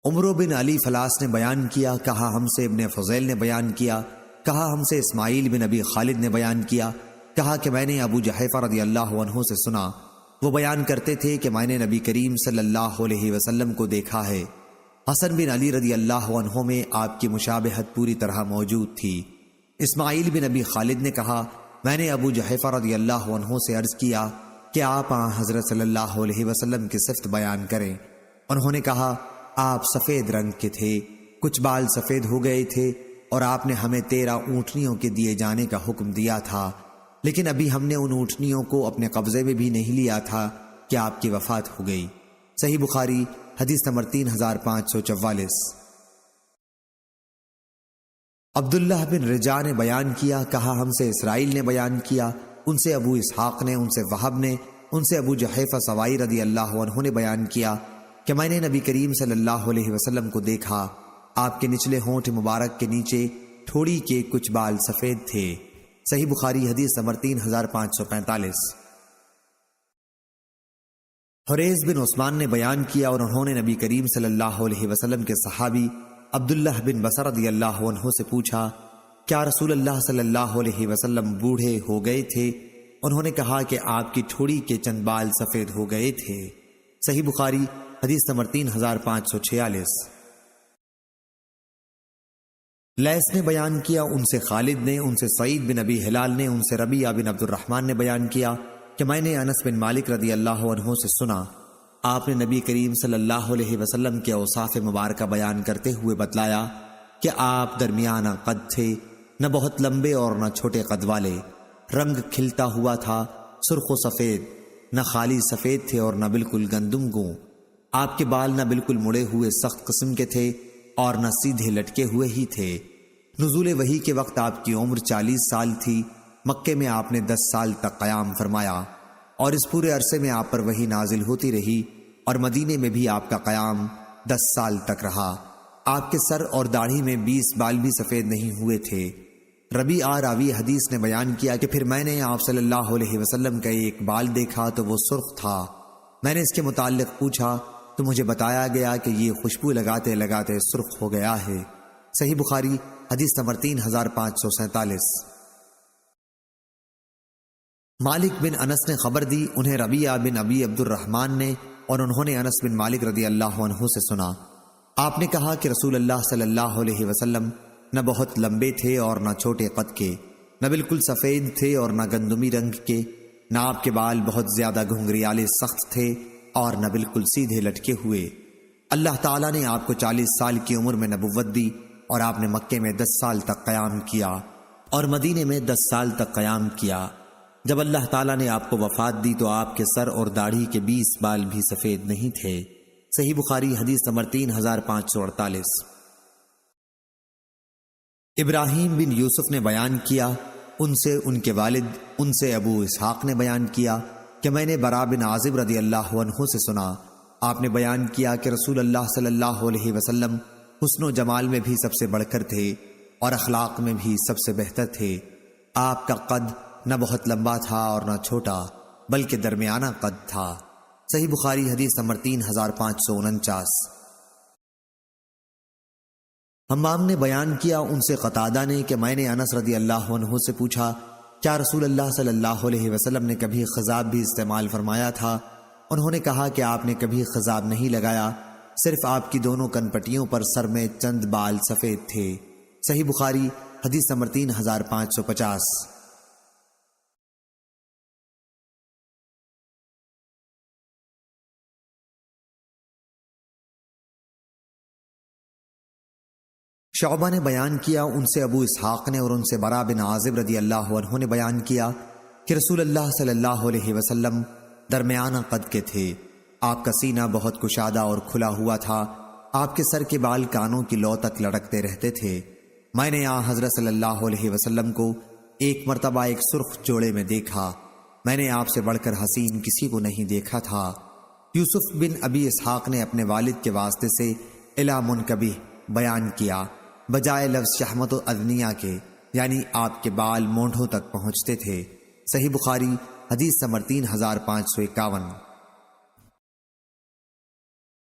عمرو بن علی فلاس نے بیان کیا، کہا ہم سے ابن فضیل نے بیان کیا، کہا ہم سے اسماعیل بن ابی خالد نے بیان کیا، کہا کہ میں نے ابو جحیفہ رضی اللہ عنہ سے سنا، وہ بیان کرتے تھے کہ میں نے نبی کریم صلی اللہ علیہ وسلم کو دیکھا ہے۔ حسن بن علی رضی اللہ عنہ میں آپ کی مشابہت پوری طرح موجود تھی۔ اسماعیل بن ابی خالد نے کہا، میں نے ابو جحیفہ رضی اللہ عنہ سے عرض کیا کہ آپ حضرت صلی اللہ علیہ وسلم کی صفت بیان کریں۔ انہوں نے کہا، آپ سفید رنگ کے تھے، کچھ بال سفید ہو گئے تھے، اور آپ نے ہمیں 13 اونٹنیوں کے دیے جانے کا حکم دیا تھا، لیکن ابھی ہم نے ان اونٹنیوں کو اپنے قبضے میں بھی نہیں لیا تھا کہ آپ کی وفات ہو گئی۔ صحیح بخاری حدیث نمبر 3544۔ عبداللہ بن رجا نے بیان کیا، کہا ہم سے اسرائیل نے بیان کیا، ان سے ابو اسحاق نے، ان سے وہب نے، ان سے ابو جحیفہ سوائی رضی اللہ عنہ نے بیان کیا کہ میں نے نبی کریم صلی اللہ علیہ وسلم کو دیکھا، آپ کے نچلے ہونٹ مبارک کے نیچے ٹھوڑی کے کچھ بال سفید تھے۔ صحیح بخاری حدیث نمبر 3545۔ حریز بن عثمان نے بیان کیا اور انہوں نے نبی کریم صلی اللہ علیہ وسلم کے صحابی عبداللہ بن بصر رضی اللہ عنہ سے پوچھا، کیا رسول اللہ صلی اللہ علیہ وسلم بوڑھے ہو گئے تھے؟ انہوں نے کہا کہ آپ کی ٹھوڑی کے چند بال سفید ہو گئے تھے۔ صحیح بخاری حدیث نمبر 3546۔ لیث نے بیان کیا، ان سے خالد نے، ان سے سعید بن ابی ہلال نے، ان سے ربیعہ بن عبد الرحمن نے بیان کیا کہ میں نے انس بن مالک رضی اللہ عنہ سے سنا، آپ نے نبی کریم صلی اللہ علیہ وسلم کے اوصاف مبارکہ بیان کرتے ہوئے بتلایا کہ آپ درمیانہ قد تھے، نہ بہت لمبے اور نہ چھوٹے قد والے، رنگ کھلتا ہوا تھا، سرخ و سفید، نہ خالی سفید تھے اور نہ بالکل گندم گوں۔ آپ کے بال نہ بالکل مڑے ہوئے سخت قسم کے تھے اور نہ سیدھے لٹکے ہوئے ہی تھے۔ نزول وحی کے وقت آپ کی عمر 40 سال تھی۔ مکے میں آپ نے 10 سال تک قیام فرمایا اور اس پورے عرصے میں آپ پر وحی نازل ہوتی رہی، اور مدینے میں بھی آپ کا قیام 10 سال تک رہا۔ آپ کے سر اور داڑھی میں 20 بال بھی سفید نہیں ہوئے تھے۔ ربیعہ راوی حدیث نے بیان کیا کہ پھر میں نے آپ صلی اللہ علیہ وسلم کا ایک بال دیکھا تو وہ سرخ تھا۔ میں نے اس کے متعلق پوچھا تو مجھے بتایا گیا کہ یہ خوشبو لگاتے لگاتے سرخ ہو گیا ہے۔ صحیح بخاری حدیث نمبر 3547۔ مالک بن انس نے خبر دی، انہیں ربیعہ بن ابی عبد الرحمن نے، اور انہوں نے انس بن مالک رضی اللہ عنہ سے سنا، آپ نے کہا کہ رسول اللہ صلی اللہ علیہ وسلم نہ بہت لمبے تھے اور نہ چھوٹے قد کے، نہ بالکل سفید تھے اور نہ گندمی رنگ کے، نہ آپ کے بال بہت زیادہ گھنگریالے سخت تھے اور نہ بالکل سیدھے لٹکے ہوئے۔ اللہ تعالیٰ نے آپ کو 40 سال کی عمر میں نبوت دی اور آپ نے مکے میں 10 سال تک قیام کیا اور مدینے میں 10 سال تک قیام کیا۔ جب اللہ تعالیٰ نے آپ کو وفات دی تو آپ کے سر اور داڑھی کے 20 بال بھی سفید نہیں تھے۔ صحیح بخاری حدیث نمبر 3548۔ ابراہیم بن یوسف نے بیان کیا، ان سے ان کے والد، ان سے ابو اسحاق نے بیان کیا کہ میں نے برا بن عازب رضی اللہ عنہ سے سنا، آپ نے بیان کیا کہ رسول اللہ صلی اللہ علیہ وسلم حسن و جمال میں بھی سب سے بڑھ کر تھے اور اخلاق میں بھی سب سے بہتر تھے۔ آپ کا قد نہ بہت لمبا تھا اور نہ چھوٹا، بلکہ درمیانہ قد تھا۔ صحیح بخاری حدیث نمبر 3549۔ حمام نے بیان کیا، ان سے قتادہ نے کہ میں نے انس رضی اللہ عنہ سے پوچھا، کیا رسول اللہ صلی اللہ علیہ وسلم نے کبھی خضاب بھی استعمال فرمایا تھا؟ انہوں نے کہا کہ آپ نے کبھی خضاب نہیں لگایا، صرف آپ کی دونوں کن پٹیوں پر سر میں چند بال سفید تھے۔ صحیح بخاری حدیث نمبر 3550۔ شعبہ نے بیان کیا ان سے ابو اسحاق نے اور ان سے برا بن عازب رضی اللہ عنہ نے بیان کیا کہ رسول اللہ صلی اللہ علیہ وسلم درمیانہ قد کے تھے، آپ کا سینہ بہت کشادہ اور کھلا ہوا تھا، آپ کے سر کے بال کانوں کی لو تک لڑکتے رہتے تھے۔ میں نے یہاں حضرت صلی اللہ علیہ وسلم کو ایک مرتبہ ایک سرخ جوڑے میں دیکھا، میں نے آپ سے بڑھ کر حسین کسی کو نہیں دیکھا تھا۔ یوسف بن ابی اسحاق نے اپنے والد کے واسطے سے الا منکبہ بیان کیا بجائے لفظ شحمت و ادنیہ کے، یعنی آپ کے بال مونڈھوں تک پہنچتے تھے۔ صحیح بخاری حدیث نمبر 3551۔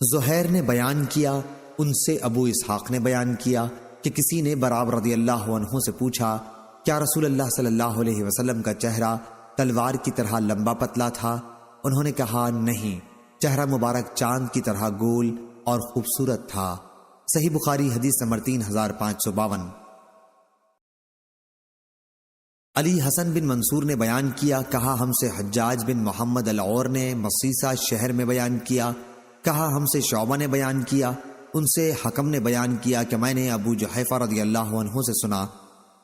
زہیر نے بیان کیا ان سے ابو اسحاق نے بیان کیا کہ کسی نے براب رضی اللہ عنہ سے پوچھا کیا رسول اللہ صلی اللہ علیہ وسلم کا چہرہ تلوار کی طرح لمبا پتلا تھا؟ انہوں نے کہا نہیں، چہرہ مبارک چاند کی طرح گول اور خوبصورت تھا۔ صحیح بخاری حدیث نمبر 3552۔ علی حسن بن منصور نے بیان کیا، کہا ہم سے حجاج بن محمد العور نے مصیصہ شہر میں بیان کیا، کہا ہم سے شعبہ نے بیان کیا، ان سے حکم نے بیان کیا کہ میں نے ابو جحیفہ رضی اللہ عنہ سے سنا،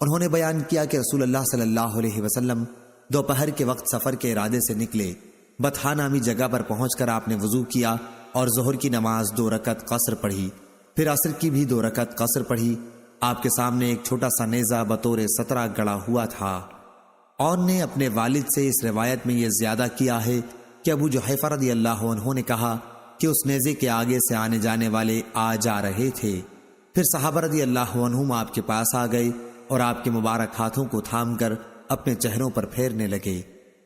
انہوں نے بیان کیا کہ رسول اللہ صلی اللہ علیہ وسلم دوپہر کے وقت سفر کے ارادے سے نکلے، بطحا نامی جگہ پر پہنچ کر آپ نے وضو کیا اور ظہر کی نماز 2 رکعت قصر پڑھی، پھر عصر کی بھی 2 رکعت قصر پڑھی۔ آپ کے سامنے ایک چھوٹا سا نیزہ بطور سترہ گڑا ہوا تھا۔ اور نے اپنے والد سے اس روایت میں یہ زیادہ کیا ہے کہ ابو جحیفہ رضی اللہ عنہ نے کہا کہ اس نیزے کے آگے سے آنے جانے والے آ جا رہے تھے، پھر صحابہ رضی اللہ عنہم آپ کے پاس آ گئے اور آپ کے مبارک ہاتھوں کو تھام کر اپنے چہروں پر پھیرنے لگے۔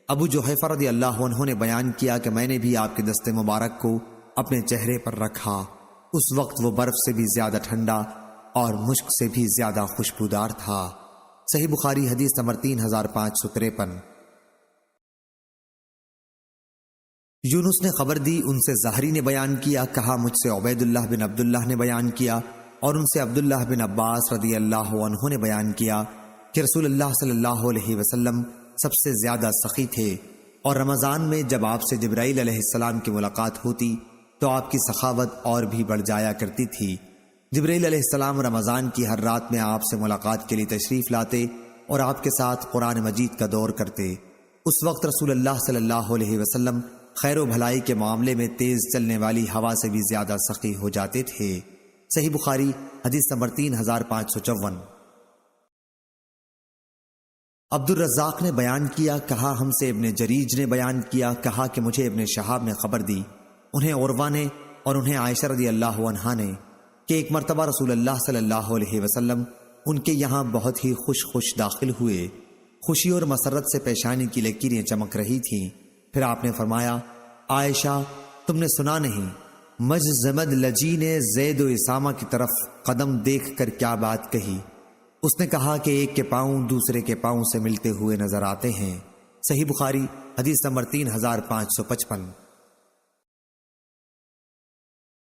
ابو جحیفہ رضی اللہ عنہ نے بیان کیا کہ میں نے بھی آپ کے دست مبارک کو اپنے چہرے پر رکھا، اس وقت وہ برف سے بھی زیادہ ٹھنڈا اور مشک سے بھی زیادہ خوشبودار تھا۔ صحیح بخاری حدیث نمبر 3553۔ یونس نے خبر دی ان سے زہری نے بیان کیا، کہا مجھ سے عبید اللہ بن عبداللہ نے بیان کیا اور ان سے عبداللہ بن عباس رضی اللہ عنہ نے بیان کیا کہ رسول اللہ صلی اللہ علیہ وسلم سب سے زیادہ سخی تھے، اور رمضان میں جب آپ سے جبرائیل علیہ السلام کی ملاقات ہوتی تو آپ کی سخاوت اور بھی بڑھ جایا کرتی تھی۔ جبرائیل علیہ السلام رمضان کی ہر رات میں آپ سے ملاقات کے لیے تشریف لاتے اور آپ کے ساتھ قرآن مجید کا دور کرتے۔ اس وقت رسول اللہ صلی اللہ علیہ وسلم خیر و بھلائی کے معاملے میں تیز چلنے والی ہوا سے بھی زیادہ سخی ہو جاتے تھے۔ صحیح بخاری حدیث نمبر 3554۔ عبد الرزاق نے بیان کیا، کہا ہم سے ابن جریج نے بیان کیا، کہا کہ مجھے ابن شہاب نے خبر دی، انہیں عروہ نے اور انہیں عائشہ رضی اللہ عنہا نے، کہ ایک مرتبہ رسول اللہ صلی اللہ علیہ وسلم ان کے یہاں بہت ہی خوش داخل ہوئے، خوشی اور مسرت سے پیشانی کی لکیریں چمک رہی تھیں۔ پھر آپ نے فرمایا، عائشہ تم نے سنا نہیں مجزمد لجی نے زید و اسامہ کی طرف قدم دیکھ کر کیا بات کہی؟ اس نے کہا کہ ایک کے پاؤں دوسرے کے پاؤں سے ملتے ہوئے نظر آتے ہیں۔ صحیح بخاری حدیث نمبر 3555۔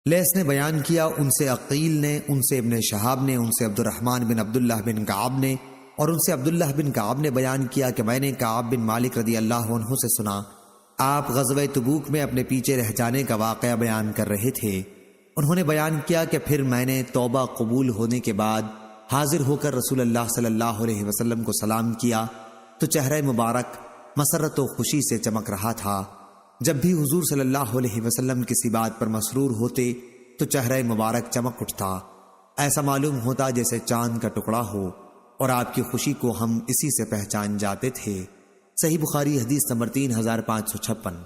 لیس نے بیان کیا ان سے عقیل نے، ان سے ابن شہاب نے، ان سے عبد الرحمن بن عبداللہ بن کعب نے، اور ان سے عبداللہ بن کعب نے بیان کیا کہ میں نے کعب بن مالک رضی اللہ عنہ سے سنا، آپ غزوہ تبوک میں اپنے پیچھے رہ جانے کا واقعہ بیان کر رہے تھے۔ انہوں نے بیان کیا کہ پھر میں نے توبہ قبول ہونے کے بعد حاضر ہو کر رسول اللہ صلی اللہ علیہ وسلم کو سلام کیا تو چہرہ مبارک مسرت و خوشی سے چمک رہا تھا۔ جب بھی حضور صلی اللہ علیہ وسلم کسی بات پر مسرور ہوتے تو چہرہ مبارک چمک اٹھتا، ایسا معلوم ہوتا جیسے چاند کا ٹکڑا ہو، اور آپ کی خوشی کو ہم اسی سے پہچان جاتے تھے۔ صحیح بخاری حدیث نمبر 3556۔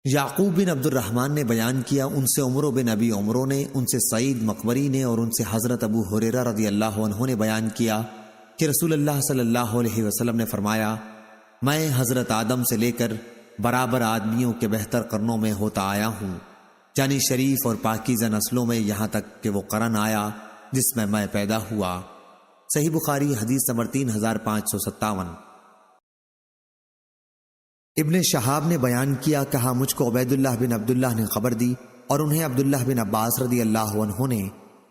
یعقوب بن عبد الرحمن نے بیان کیا ان سے عمرو بن ابی عمرو نے، ان سے سعید مقبری نے، اور ان سے حضرت ابو ہریرہ رضی اللہ عنہ نے بیان کیا کہ رسول اللہ صلی اللہ علیہ وسلم نے فرمایا، میں حضرت آدم سے لے کر برابر آدمیوں کے بہتر قرنوں میں ہوتا آیا ہوں، یعنی شریف اور پاکیزہ نسلوں میں، یہاں تک کہ وہ قرن آیا جس میں پیدا ہوا۔ صحیح بخاری حدیث نمبر 3557۔ ابن شہاب نے بیان کیا، کہا مجھ کو عبید اللہ بن عبداللہ نے خبر دی اور انہیں عبداللہ بن عباس رضی اللہ عنہ نے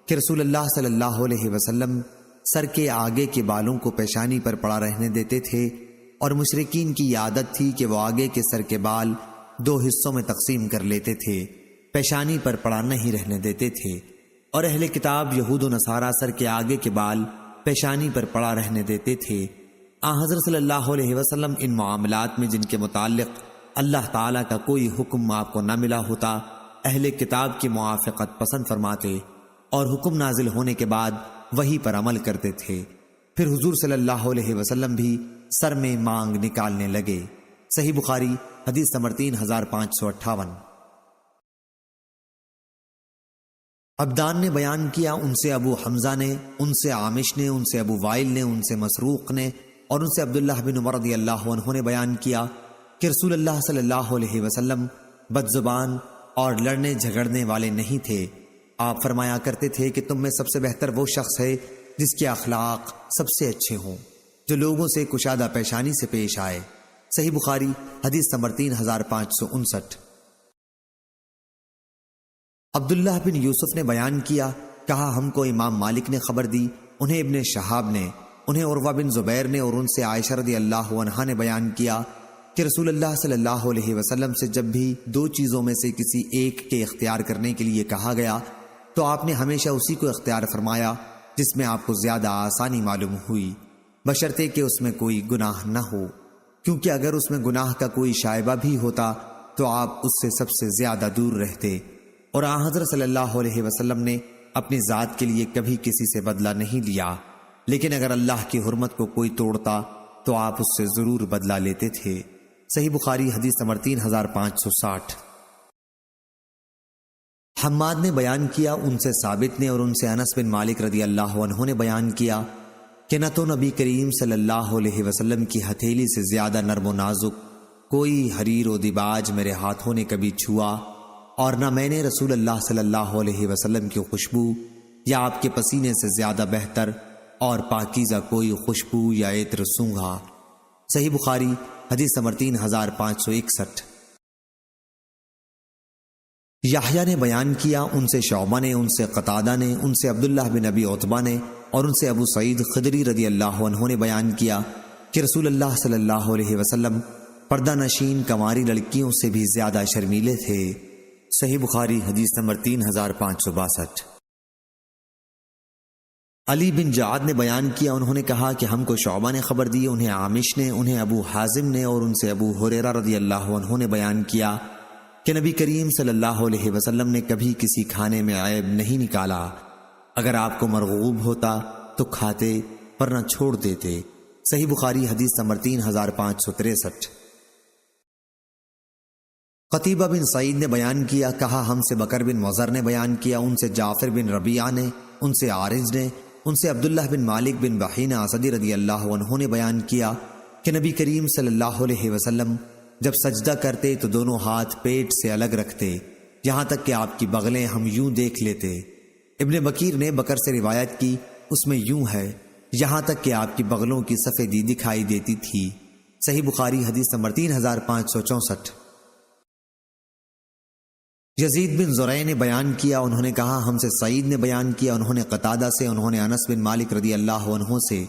کہ رسول اللہ صلی اللہ علیہ وسلم سر کے آگے کے بالوں کو پیشانی پر پڑا رہنے دیتے تھے، اور مشرکین کی یہ عادت تھی کہ وہ آگے کے سر کے بال 2 حصوں میں تقسیم کر لیتے تھے، پیشانی پر پڑا نہیں رہنے دیتے تھے، اور اہل کتاب یہود و نصارہ سر کے آگے کے بال پیشانی پر پڑا رہنے دیتے تھے۔ حضرت صلی اللہ علیہ وسلم ان معاملات میں جن کے متعلق اللہ تعالیٰ کا کوئی حکم آپ کو نہ ملا ہوتا، اہل کتاب کی موافقت پسند فرماتے اور حکم نازل ہونے کے بعد وہی پر عمل کرتے تھے۔ پھر حضور صلی اللہ علیہ وسلم بھی سر میں مانگ نکالنے لگے۔ صحیح بخاری حدیث نمبر 3558۔ عبدان نے بیان کیا، ان سے ابو حمزہ نے، ان سے عامش نے، ان سے ابو وائل نے، ان سے مسروق نے اور ان سے عبداللہ بن عمر رضی اللہ عنہ نے بیان کیا کہ رسول اللہ صلی اللہ علیہ وسلم بد زبان اور لڑنے جھگڑنے والے نہیں تھے۔ آپ فرمایا کرتے تھے کہ تم میں سب سے بہتر وہ شخص ہے جس کے اخلاق سب سے اچھے ہوں، جو لوگوں سے کشادہ پیشانی سے پیش آئے۔ صحیح بخاری حدیث نمبر 3559۔ عبداللہ بن یوسف نے بیان کیا، کہا ہم کو امام مالک نے خبر دی، انہیں ابن شہاب نے، انہیں عروہ بن زبیر نے اور ان سے عائشہ رضی اللہ عنہا نے بیان کیا کہ رسول اللہ صلی اللہ علیہ وسلم سے جب بھی دو چیزوں میں سے کسی ایک کے اختیار کرنے کے لیے کہا گیا تو آپ نے ہمیشہ اسی کو اختیار فرمایا جس میں آپ کو زیادہ آسانی معلوم ہوئی، بشرطے کہ اس میں کوئی گناہ نہ ہو، کیونکہ اگر اس میں گناہ کا کوئی شائبہ بھی ہوتا تو آپ اس سے سب سے زیادہ دور رہتے۔ اور حضرت صلی اللہ علیہ وسلم نے اپنی ذات کے لیے کبھی کسی سے بدلہ نہیں لیا، لیکن اگر اللہ کی حرمت کو کوئی توڑتا تو آپ اس سے ضرور بدلہ لیتے تھے۔ صحیح بخاری حدیث نمبر 3560۔ حماد نے بیان کیا، ان سے ثابت نے اور ان سے انس بن مالک رضی اللہ عنہ نے بیان کیا کہ نہ تو نبی کریم صلی اللہ علیہ وسلم کی ہتھیلی سے زیادہ نرم و نازک کوئی حریر و دباج میرے ہاتھوں نے کبھی چھوا، اور نہ میں نے رسول اللہ صلی اللہ علیہ وسلم کی خوشبو یا آپ کے پسینے سے زیادہ بہتر اور پاکیزہ کوئی خوشبو یا عطر سونگھا۔ صحیح بخاری حدیث نمبر 3561۔ یحییٰ نے بیان کیا، ان سے شعبہ نے، ان سے قتادہ نے، ان سے عبداللہ بن ابی عتبہ نے اور ان سے ابو سعید خدری رضی اللہ عنہ نے بیان کیا کہ رسول اللہ صلی اللہ علیہ وسلم پردہ نشین کنواری لڑکیوں سے بھی زیادہ شرمیلے تھے۔ صحیح بخاری حدیث نمبر 3562۔ علی بن جعد نے بیان کیا، انہوں نے کہا کہ ہم کو شعبہ نے خبر دی، انہیں عامش نے، انہیں ابو حازم نے اور ان سے ابو ہریرہ رضی اللہ عنہ نے بیان کیا کہ نبی کریم صلی اللہ علیہ وسلم نے کبھی کسی کھانے میں عیب نہیں نکالا، اگر آپ کو مرغوب ہوتا تو کھاتے ورنہ چھوڑ دیتے۔ صحیح بخاری حدیث نمبر 3563۔ قتیبہ بن سعید نے بیان کیا، کہا ہم سے بکر بن مضر نے بیان کیا، ان سے جعفر بن ربیعہ نے، ان سے عارج نے، ان سے عبداللہ بن مالک بن بحینہ اسدی رضی اللہ عنہ نے بیان کیا کہ نبی کریم صلی اللہ علیہ وسلم جب سجدہ کرتے تو دونوں ہاتھ پیٹ سے الگ رکھتے، یہاں تک کہ آپ کی بغلیں ہم یوں دیکھ لیتے۔ ابن بکیر نے بکر سے روایت کی، اس میں یوں ہے، یہاں تک کہ آپ کی بغلوں کی سفیدی دکھائی دیتی تھی۔ صحیح بخاری حدیث نمبر 3564۔ یزید بن زرع نے بیان کیا، انہوں نے کہا ہم سے سعید نے بیان کیا، انہوں نے قتادہ سے، انہوں نے انس بن مالک رضی اللہ عنہ سے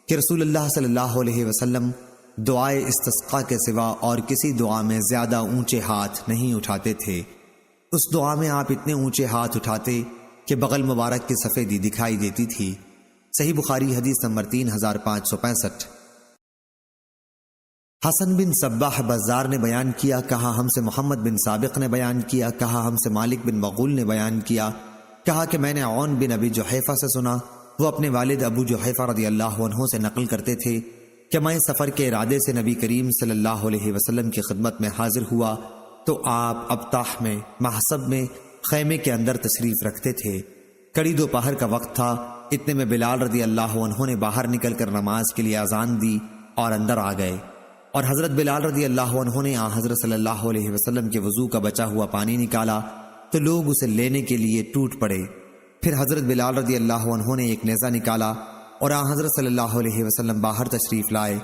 کہ رسول اللہ صلی اللہ علیہ وسلم دعائے استسقاء کے سوا اور کسی دعا میں زیادہ اونچے ہاتھ نہیں اٹھاتے تھے۔ اس دعا میں آپ اتنے اونچے ہاتھ اٹھاتے کہ بغل مبارک کی سفیدی دکھائی دیتی تھی۔ صحیح بخاری حدیث نمبر 3565۔ حسن بن صباح بزار نے بیان کیا، کہا ہم سے محمد بن سابق نے بیان کیا، کہا ہم سے مالک بن مغول نے بیان کیا، کہا کہ میں نے عون بن ابی جحیفہ سے سنا، وہ اپنے والد ابو جحیفہ رضی اللہ عنہ سے نقل کرتے تھے کہ میں سفر کے ارادے سے نبی کریم صلی اللہ علیہ وسلم کی خدمت میں حاضر ہوا تو آپ ابطاح میں محصب میں خیمے کے اندر تشریف رکھتے تھے۔ کڑی دوپہر کا وقت تھا، اتنے میں بلال رضی اللہ عنہ نے باہر نکل کر نماز کے لیے اذان دی اور اندر آ گئے، اور حضرت بلال رضی اللہ عنہ نے حضرت صلی اللہ علیہ وسلم کے وضو کا بچا ہوا پانی نکالا تو لوگ اسے لینے کے لیے ٹوٹ پڑے۔ پھر حضرت بلال رضی اللہ عنہ نے ایک نیزہ نکالا اور حضرت صلی اللہ علیہ وسلم باہر تشریف لائے،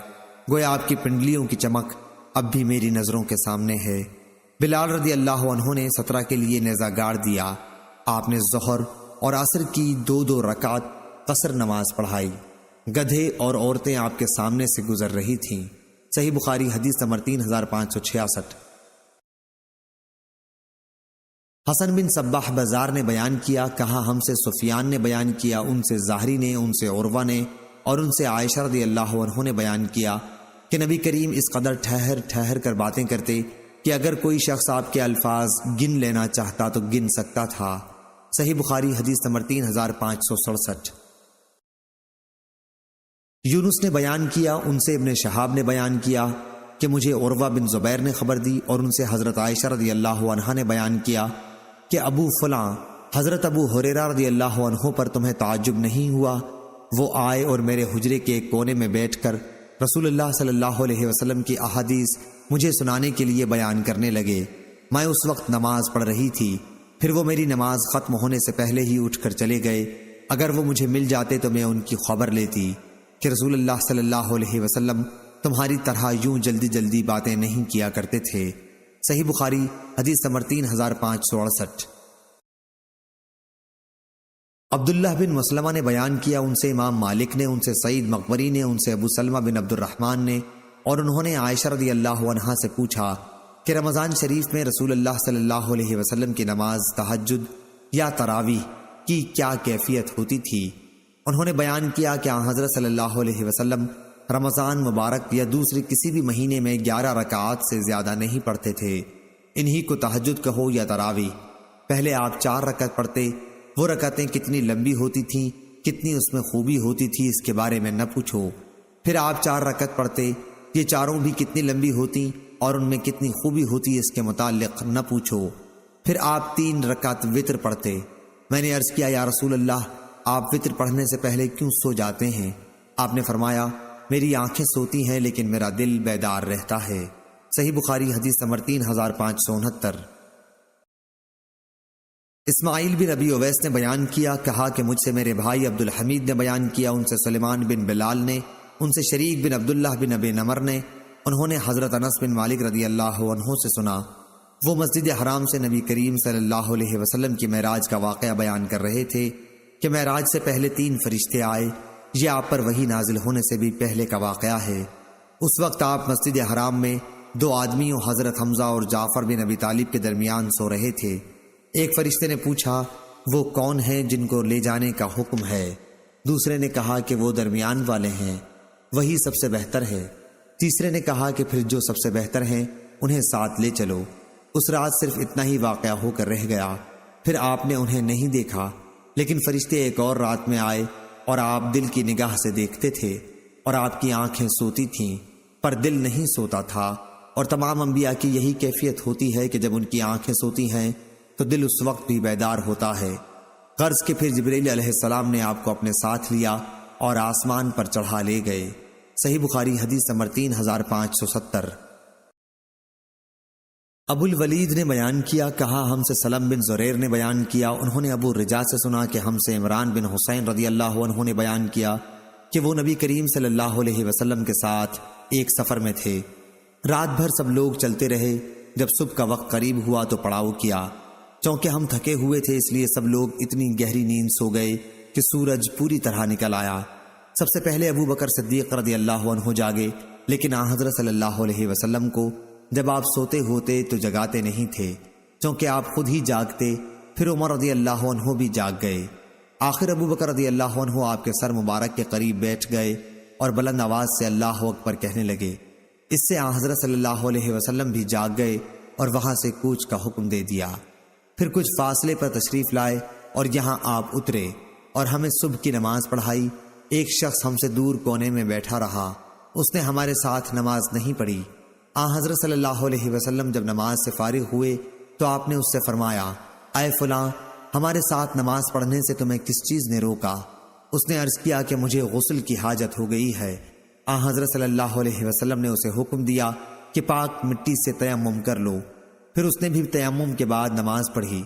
گویا آپ کی پنڈلیوں کی چمک اب بھی میری نظروں کے سامنے ہے۔ بلال رضی اللہ عنہ نے 17 کے لیے نیزہ گاڑ دیا۔ آپ نے ظہر اور عصر کی 2 رکعت قصر نماز پڑھائی۔ گدھے اور عورتیں آپ کے سامنے سے گزر رہی تھیں۔ صحیح بخاری حدیث نمبر 3566۔ حسن بن صباح بزار نے بیان کیا، کہا ہم سے سفیان نے بیان کیا، ان سے زہری نے، ان سے عروہ نے اور ان سے عائشہ رضی اللہ عنہ نے بیان کیا کہ نبی کریم اس قدر ٹھہر ٹھہر کر باتیں کرتے کہ اگر کوئی شخص آپ کے الفاظ گن لینا چاہتا تو گن سکتا تھا۔ صحیح بخاری حدیث نمبر 3567۔ یونس نے بیان کیا، ان سے ابن شہاب نے بیان کیا کہ مجھے عروہ بن زبیر نے خبر دی اور ان سے حضرت عائشہ رضی اللہ عنہا نے بیان کیا کہ ابو فلاں حضرت ابو ہریرہ رضی اللہ عنہ پر تمہیں تعجب نہیں ہوا؟ وہ آئے اور میرے حجرے کے ایک کونے میں بیٹھ کر رسول اللہ صلی اللہ علیہ وسلم کی احادیث مجھے سنانے کے لیے بیان کرنے لگے۔ میں اس وقت نماز پڑھ رہی تھی، پھر وہ میری نماز ختم ہونے سے پہلے ہی اٹھ کر چلے گئے۔ اگر وہ مجھے مل جاتے تو میں ان کی خبر لیتی کہ رسول اللہ صلی اللہ علیہ وسلم تمہاری طرح یوں جلدی جلدی باتیں نہیں کیا کرتے تھے۔ صحیح بخاری حدیث نمبر 3568۔ عبداللہ بن مسلمہ نے بیان کیا، ان سے امام مالک نے، ان سے سعید مقبری نے، ان سے ابو سلمہ بن عبد الرحمن نے، اور انہوں نے عائشہ رضی اللہ عنہا سے پوچھا کہ رمضان شریف میں رسول اللہ صلی اللہ علیہ وسلم کی نماز تہجد یا تراویح کی کیا کیفیت ہوتی تھی؟ انہوں نے بیان کیا کہ حضرت صلی اللہ علیہ وسلم رمضان مبارک یا دوسرے کسی بھی مہینے میں 11 رکعات سے زیادہ نہیں پڑھتے تھے۔ انہی کو تہجد کہو یا تراویح۔ پہلے آپ 4 رکعت پڑھتے، وہ رکعتیں کتنی لمبی ہوتی تھیں، کتنی اس میں خوبی ہوتی تھی، اس کے بارے میں نہ پوچھو۔ پھر آپ 4 رکعت پڑھتے، یہ چاروں بھی کتنی لمبی ہوتی اور ان میں کتنی خوبی ہوتی، اس کے متعلق نہ پوچھو۔ پھر آپ 3 رکعت وتر پڑھتے۔ میں نے عرض کیا، یا رسول اللہ، آپ وتر پڑھنے سے پہلے کیوں سو جاتے ہیں؟ آپ نے فرمایا، میری آنکھیں سوتی ہیں لیکن میرا دل بیدار رہتا ہے۔ صحیح بخاری حدیث نمبر 3569۔ اسماعیل بن ابی اویس نے بیان کیا، کہا کہ مجھ سے میرے بھائی عبد الحمید نے بیان کیا، ان سے سلیمان بن بلال نے، ان سے شریک بن عبداللہ بن ابی نمر نے، انہوں نے حضرت انس بن مالک رضی اللہ عنہ سے سنا، وہ مسجد حرام سے نبی کریم صلی اللہ علیہ وسلم کی معراج کا واقعہ بیان کر رہے تھے کہ معراج سے پہلے 3 فرشتے آئے۔ یہ آپ پر وحی نازل ہونے سے بھی پہلے کا واقعہ ہے۔ اس وقت آپ مسجد حرام میں 2 آدمیوں حضرت حمزہ اور جعفر بن ابی طالب کے درمیان سو رہے تھے۔ ایک فرشتے نے پوچھا، وہ کون ہیں جن کو لے جانے کا حکم ہے؟ دوسرے نے کہا کہ وہ درمیان والے ہیں، وہی سب سے بہتر ہے۔ تیسرے نے کہا کہ پھر جو سب سے بہتر ہیں انہیں ساتھ لے چلو۔ اس رات صرف اتنا ہی واقعہ ہو کر رہ گیا، پھر آپ نے انہیں نہیں دیکھا، لیکن فرشتے ایک اور رات میں آئے اور آپ دل کی نگاہ سے دیکھتے تھے، اور آپ کی آنکھیں سوتی تھیں پر دل نہیں سوتا تھا۔ اور تمام انبیاء کی یہی کیفیت ہوتی ہے کہ جب ان کی آنکھیں سوتی ہیں تو دل اس وقت بھی بیدار ہوتا ہے۔ غرض کہ پھر جبرائیل علیہ السلام نے آپ کو اپنے ساتھ لیا اور آسمان پر چڑھا لے گئے۔ صحیح بخاری حدیث نمبر 3570۔ ابو الولید نے بیان کیا، کہا ہم سے سلم بن زریر نے بیان کیا، انہوں نے ابو الرجاء سے سنا کہ ہم سے عمران بن حسین رضی اللہ عنہ نے بیان کیا کہ وہ نبی کریم صلی اللہ علیہ وسلم کے ساتھ ایک سفر میں تھے۔ رات بھر سب لوگ چلتے رہے، جب صبح کا وقت قریب ہوا تو پڑاؤ کیا۔ چونکہ ہم تھکے ہوئے تھے اس لیے سب لوگ اتنی گہری نیند سو گئے کہ سورج پوری طرح نکل آیا۔ سب سے پہلے ابو بکر صدیق رضی اللہ عنہ جاگے، لیکن حضرت صلی اللہ علیہ وسلم کو جب آپ سوتے ہوتے تو جگاتے نہیں تھے، چونکہ آپ خود ہی جاگتے۔ پھر عمر رضی اللہ عنہ بھی جاگ گئے۔ آخر ابو بکر رضی اللہ عنہ آپ کے سر مبارک کے قریب بیٹھ گئے اور بلند آواز سے اللہ اکبر کہنے لگے۔ اس سے حضرت صلی اللہ علیہ وسلم بھی جاگ گئے اور وہاں سے کوچ کا حکم دے دیا۔ پھر کچھ فاصلے پر تشریف لائے اور یہاں آپ اترے اور ہمیں صبح کی نماز پڑھائی۔ ایک شخص ہم سے دور کونے میں بیٹھا رہا، اس نے ہمارے ساتھ نماز نہیں پڑھی۔ حضرت صلی اللہ علیہ وسلم جب نماز سے فارغ ہوئے تو آپ نے اس سے فرمایا، اے فلاں، ہمارے ساتھ نماز پڑھنے سے تمہیں کس چیز نے روکا؟ اس نے عرض کیا کہ مجھے غسل کی حاجت ہو گئی ہے۔ حضرت صلی اللہ علیہ وسلم نے اسے حکم دیا کہ پاک مٹی سے تیمم کر لو۔ پھر اس نے بھی تیمم کے بعد نماز پڑھی۔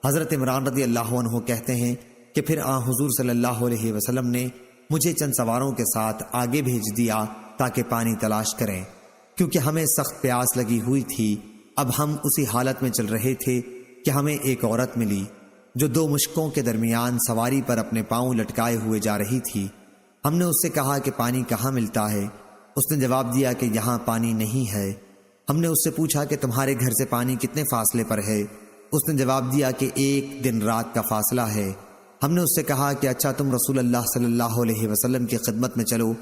حضرت عمران رضی اللہ عنہ کہتے ہیں کہ پھر حضور صلی اللہ علیہ وسلم نے مجھے چند سواروں کے ساتھ آگے بھیج دیا تاکہ پانی تلاش کریں، کیونکہ ہمیں سخت پیاس لگی ہوئی تھی۔ اب ہم اسی حالت میں چل رہے تھے کہ ہمیں ایک عورت ملی جو 2 مشکوں کے درمیان سواری پر اپنے پاؤں لٹکائے ہوئے جا رہی تھی۔ ہم نے اس سے کہا کہ پانی کہاں ملتا ہے؟ اس نے جواب دیا کہ یہاں پانی نہیں ہے۔ ہم نے اس سے پوچھا کہ تمہارے گھر سے پانی کتنے فاصلے پر ہے؟ اس نے جواب دیا کہ 1 دن رات کا فاصلہ ہے۔ ہم نے اس سے کہا کہ اچھا تم رسول اللہ صلی اللہ علیہ وسلم کی خدمت میں چلو۔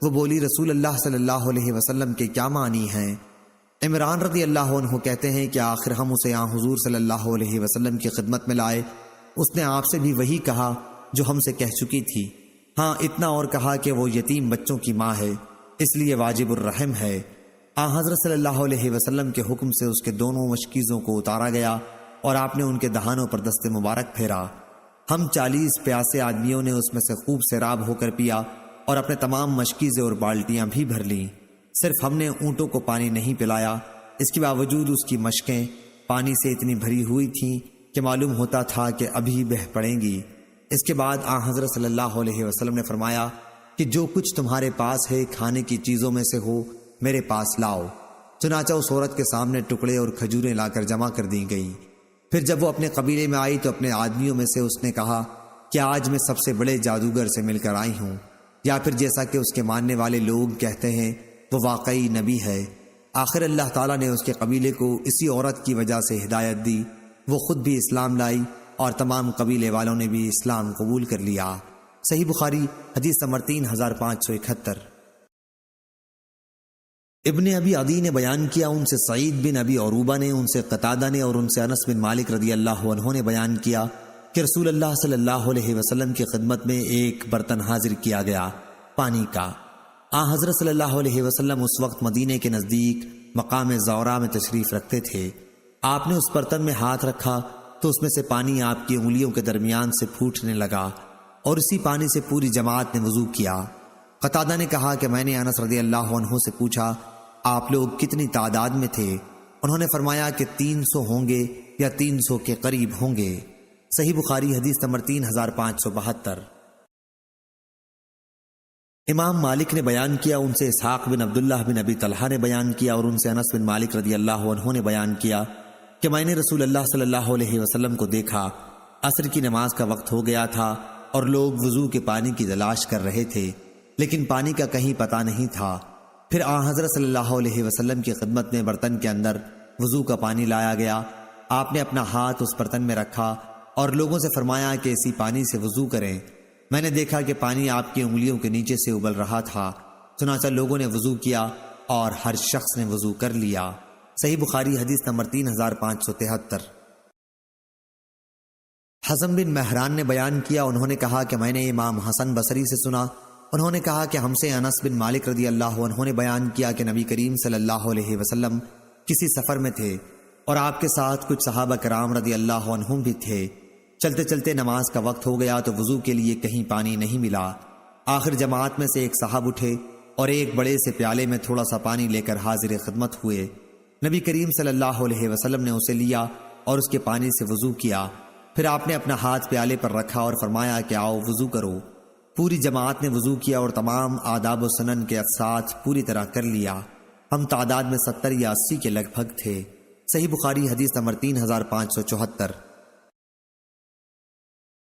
وہ بولی رسول اللہ صلی اللہ علیہ وسلم کے کیا معنی ہیں؟ عمران رضی اللہ عنہ کہتے ہیں کہ آخر ہم اسے یہاں حضور صلی اللہ علیہ وسلم کی خدمت میں لائے۔ اس نے آپ سے بھی وہی کہا جو ہم سے کہہ چکی تھی، ہاں اتنا اور کہا کہ وہ یتیم بچوں کی ماں ہے، اس لیے واجب الرحم ہے۔ حضرت صلی اللہ علیہ وسلم کے حکم سے اس کے دونوں مشکیزوں کو اتارا گیا اور آپ نے ان کے دہانوں پر دست مبارک پھیرا۔ ہم 40 پیاسے آدمیوں نے اس میں سے خوب سیراب ہو کر پیا اور اپنے تمام مشکیزیں اور بالٹیاں بھی بھر لیں۔ صرف ہم نے اونٹوں کو پانی نہیں پلایا، اس کے باوجود اس کی مشکیں پانی سے اتنی بھری ہوئی تھیں کہ معلوم ہوتا تھا کہ ابھی بہہ پڑیں گی۔ اس کے بعد حضرت صلی اللہ علیہ وسلم نے فرمایا کہ جو کچھ تمہارے پاس ہے کھانے کی چیزوں میں سے ہو میرے پاس لاؤ۔ چنانچہ اس عورت کے سامنے ٹکڑے اور کھجوریں لا کر جمع کر دی گئیں۔ پھر جب وہ اپنے قبیلے میں آئی تو اپنے آدمیوں میں سے اس نے کہا کہ آج میں سب سے بڑے جادوگر سے مل کر آئی ہوں، یا پھر جیسا کہ اس کے ماننے والے لوگ کہتے ہیں وہ واقعی نبی ہے۔ آخر اللہ تعالیٰ نے اس کے قبیلے کو اسی عورت کی وجہ سے ہدایت دی، وہ خود بھی اسلام لائی اور تمام قبیلے والوں نے بھی اسلام قبول کر لیا۔ صحیح بخاری حدیث نمبر 3571۔ ابن ابی عدی نے بیان کیا، ان سے سعید بن ابی عروبہ نے، ان سے قتادہ نے اور ان سے انس بن مالک رضی اللہ عنہ نے بیان کیا کہ رسول اللہ صلی اللہ علیہ وسلم کی خدمت میں ایک برتن حاضر کیا گیا پانی کا۔ حضرت صلی اللہ علیہ وسلم اس وقت مدینے کے نزدیک مقام زورا میں تشریف رکھتے تھے۔ آپ نے اس برتن میں ہاتھ رکھا تو اس میں سے پانی آپ کی انگلیوں کے درمیان سے پھوٹنے لگا اور اسی پانی سے پوری جماعت نے وضو کیا۔ قتادہ نے کہا کہ میں نے انس رضی اللہ عنہ سے پوچھا آپ لوگ کتنی تعداد میں تھے؟ انہوں نے فرمایا کہ 300 ہوں گے یا 300 کے قریب ہوں گے۔ صحیح بخاری حدیث نمبر 3572۔ امام مالک نے بیان کیا، ان سے اسحاق بن عبداللہ بن ابی طلحہ نے بیان کیا اور ان سے انس بن مالک رضی اللہ عنہ نے بیان کیا کہ میں نے رسول اللہ صلی اللہ علیہ وسلم کو دیکھا، عصر کی نماز کا وقت ہو گیا تھا اور لوگ وضو کے پانی کی تلاش کر رہے تھے، لیکن پانی کا کہیں پتہ نہیں تھا۔ پھر حضرت صلی اللہ علیہ وسلم کی خدمت میں برتن کے اندر وضو کا پانی لایا گیا۔ آپ نے اپنا ہاتھ اس برتن میں رکھا اور لوگوں سے فرمایا کہ اسی پانی سے وضو کریں۔ میں نے دیکھا کہ پانی آپ کی انگلیوں کے نیچے سے ابل رہا تھا، چنانچہ لوگوں نے وضو کیا اور ہر شخص نے وضو کر لیا۔ صحیح بخاری حدیث نمبر 3573۔ حزم بن مہران نے بیان کیا، انہوں نے کہا کہ میں نے امام حسن بصری سے سنا، انہوں نے کہا کہ ہم سے انس بن مالک رضی اللہ عنہ نے بیان کیا کہ نبی کریم صلی اللہ علیہ وسلم کسی سفر میں تھے اور آپ کے ساتھ کچھ صحابہ کرام رضی اللہ عنہم بھی تھے۔ چلتے چلتے نماز کا وقت ہو گیا تو وضو کے لیے کہیں پانی نہیں ملا۔ آخر جماعت میں سے ایک صاحب اٹھے اور ایک بڑے سے پیالے میں تھوڑا سا پانی لے کر حاضر خدمت ہوئے۔ نبی کریم صلی اللہ علیہ وسلم نے اسے لیا اور اس کے پانی سے وضو کیا۔ پھر آپ نے اپنا ہاتھ پیالے پر رکھا اور فرمایا کہ آؤ وضو کرو۔ پوری جماعت نے وضو کیا اور تمام آداب و سنن کے ساتھ پوری طرح کر لیا۔ ہم تعداد میں 70 یا 80 کے لگ بھگ تھے۔ صحیح بخاری حدیث نمبر 3574۔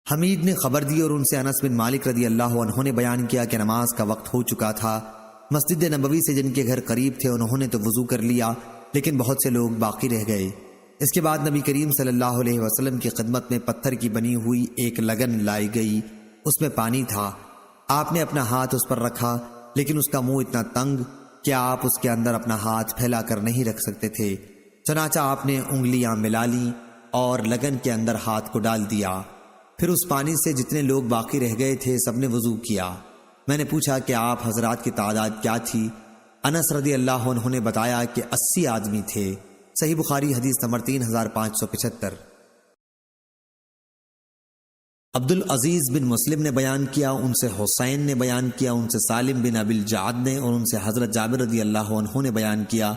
حمید نے خبر دی اور ان سے انس بن مالک رضی اللہ عنہ نے بیان کیا کہ نماز کا وقت ہو چکا تھا۔ مسجد نبوی سے جن کے گھر قریب تھے انہوں نے تو وضو کر لیا، لیکن بہت سے لوگ باقی رہ گئے۔ اس کے بعد نبی کریم صلی اللہ علیہ وسلم کی خدمت میں پتھر کی بنی ہوئی ایک لگن لائی گئی، اس میں پانی تھا۔ آپ نے اپنا ہاتھ اس پر رکھا، لیکن اس کا منہ اتنا تنگ کہ آپ اس کے اندر اپنا ہاتھ پھیلا کر نہیں رکھ سکتے تھے۔ چنانچہ آپ نے انگلیاں ملا لیں اور لگن کے اندر ہاتھ کو ڈال دیا۔ پھر اس پانی سے جتنے لوگ باقی رہ گئے تھے سب نے وضو کیا۔ میں نے پوچھا کہ آپ حضرات کی تعداد کیا تھی؟ انس رضی اللہ عنہ نے بتایا کہ 80 آدمی تھے۔ صحیح بخاری حدیث نمبر 3575۔ عبد العزیز بن مسلم نے بیان کیا، ان سے حسین نے بیان کیا، ان سے سالم بن ابی الجعد نے اور ان سے حضرت جابر رضی اللہ عنہ نے بیان کیا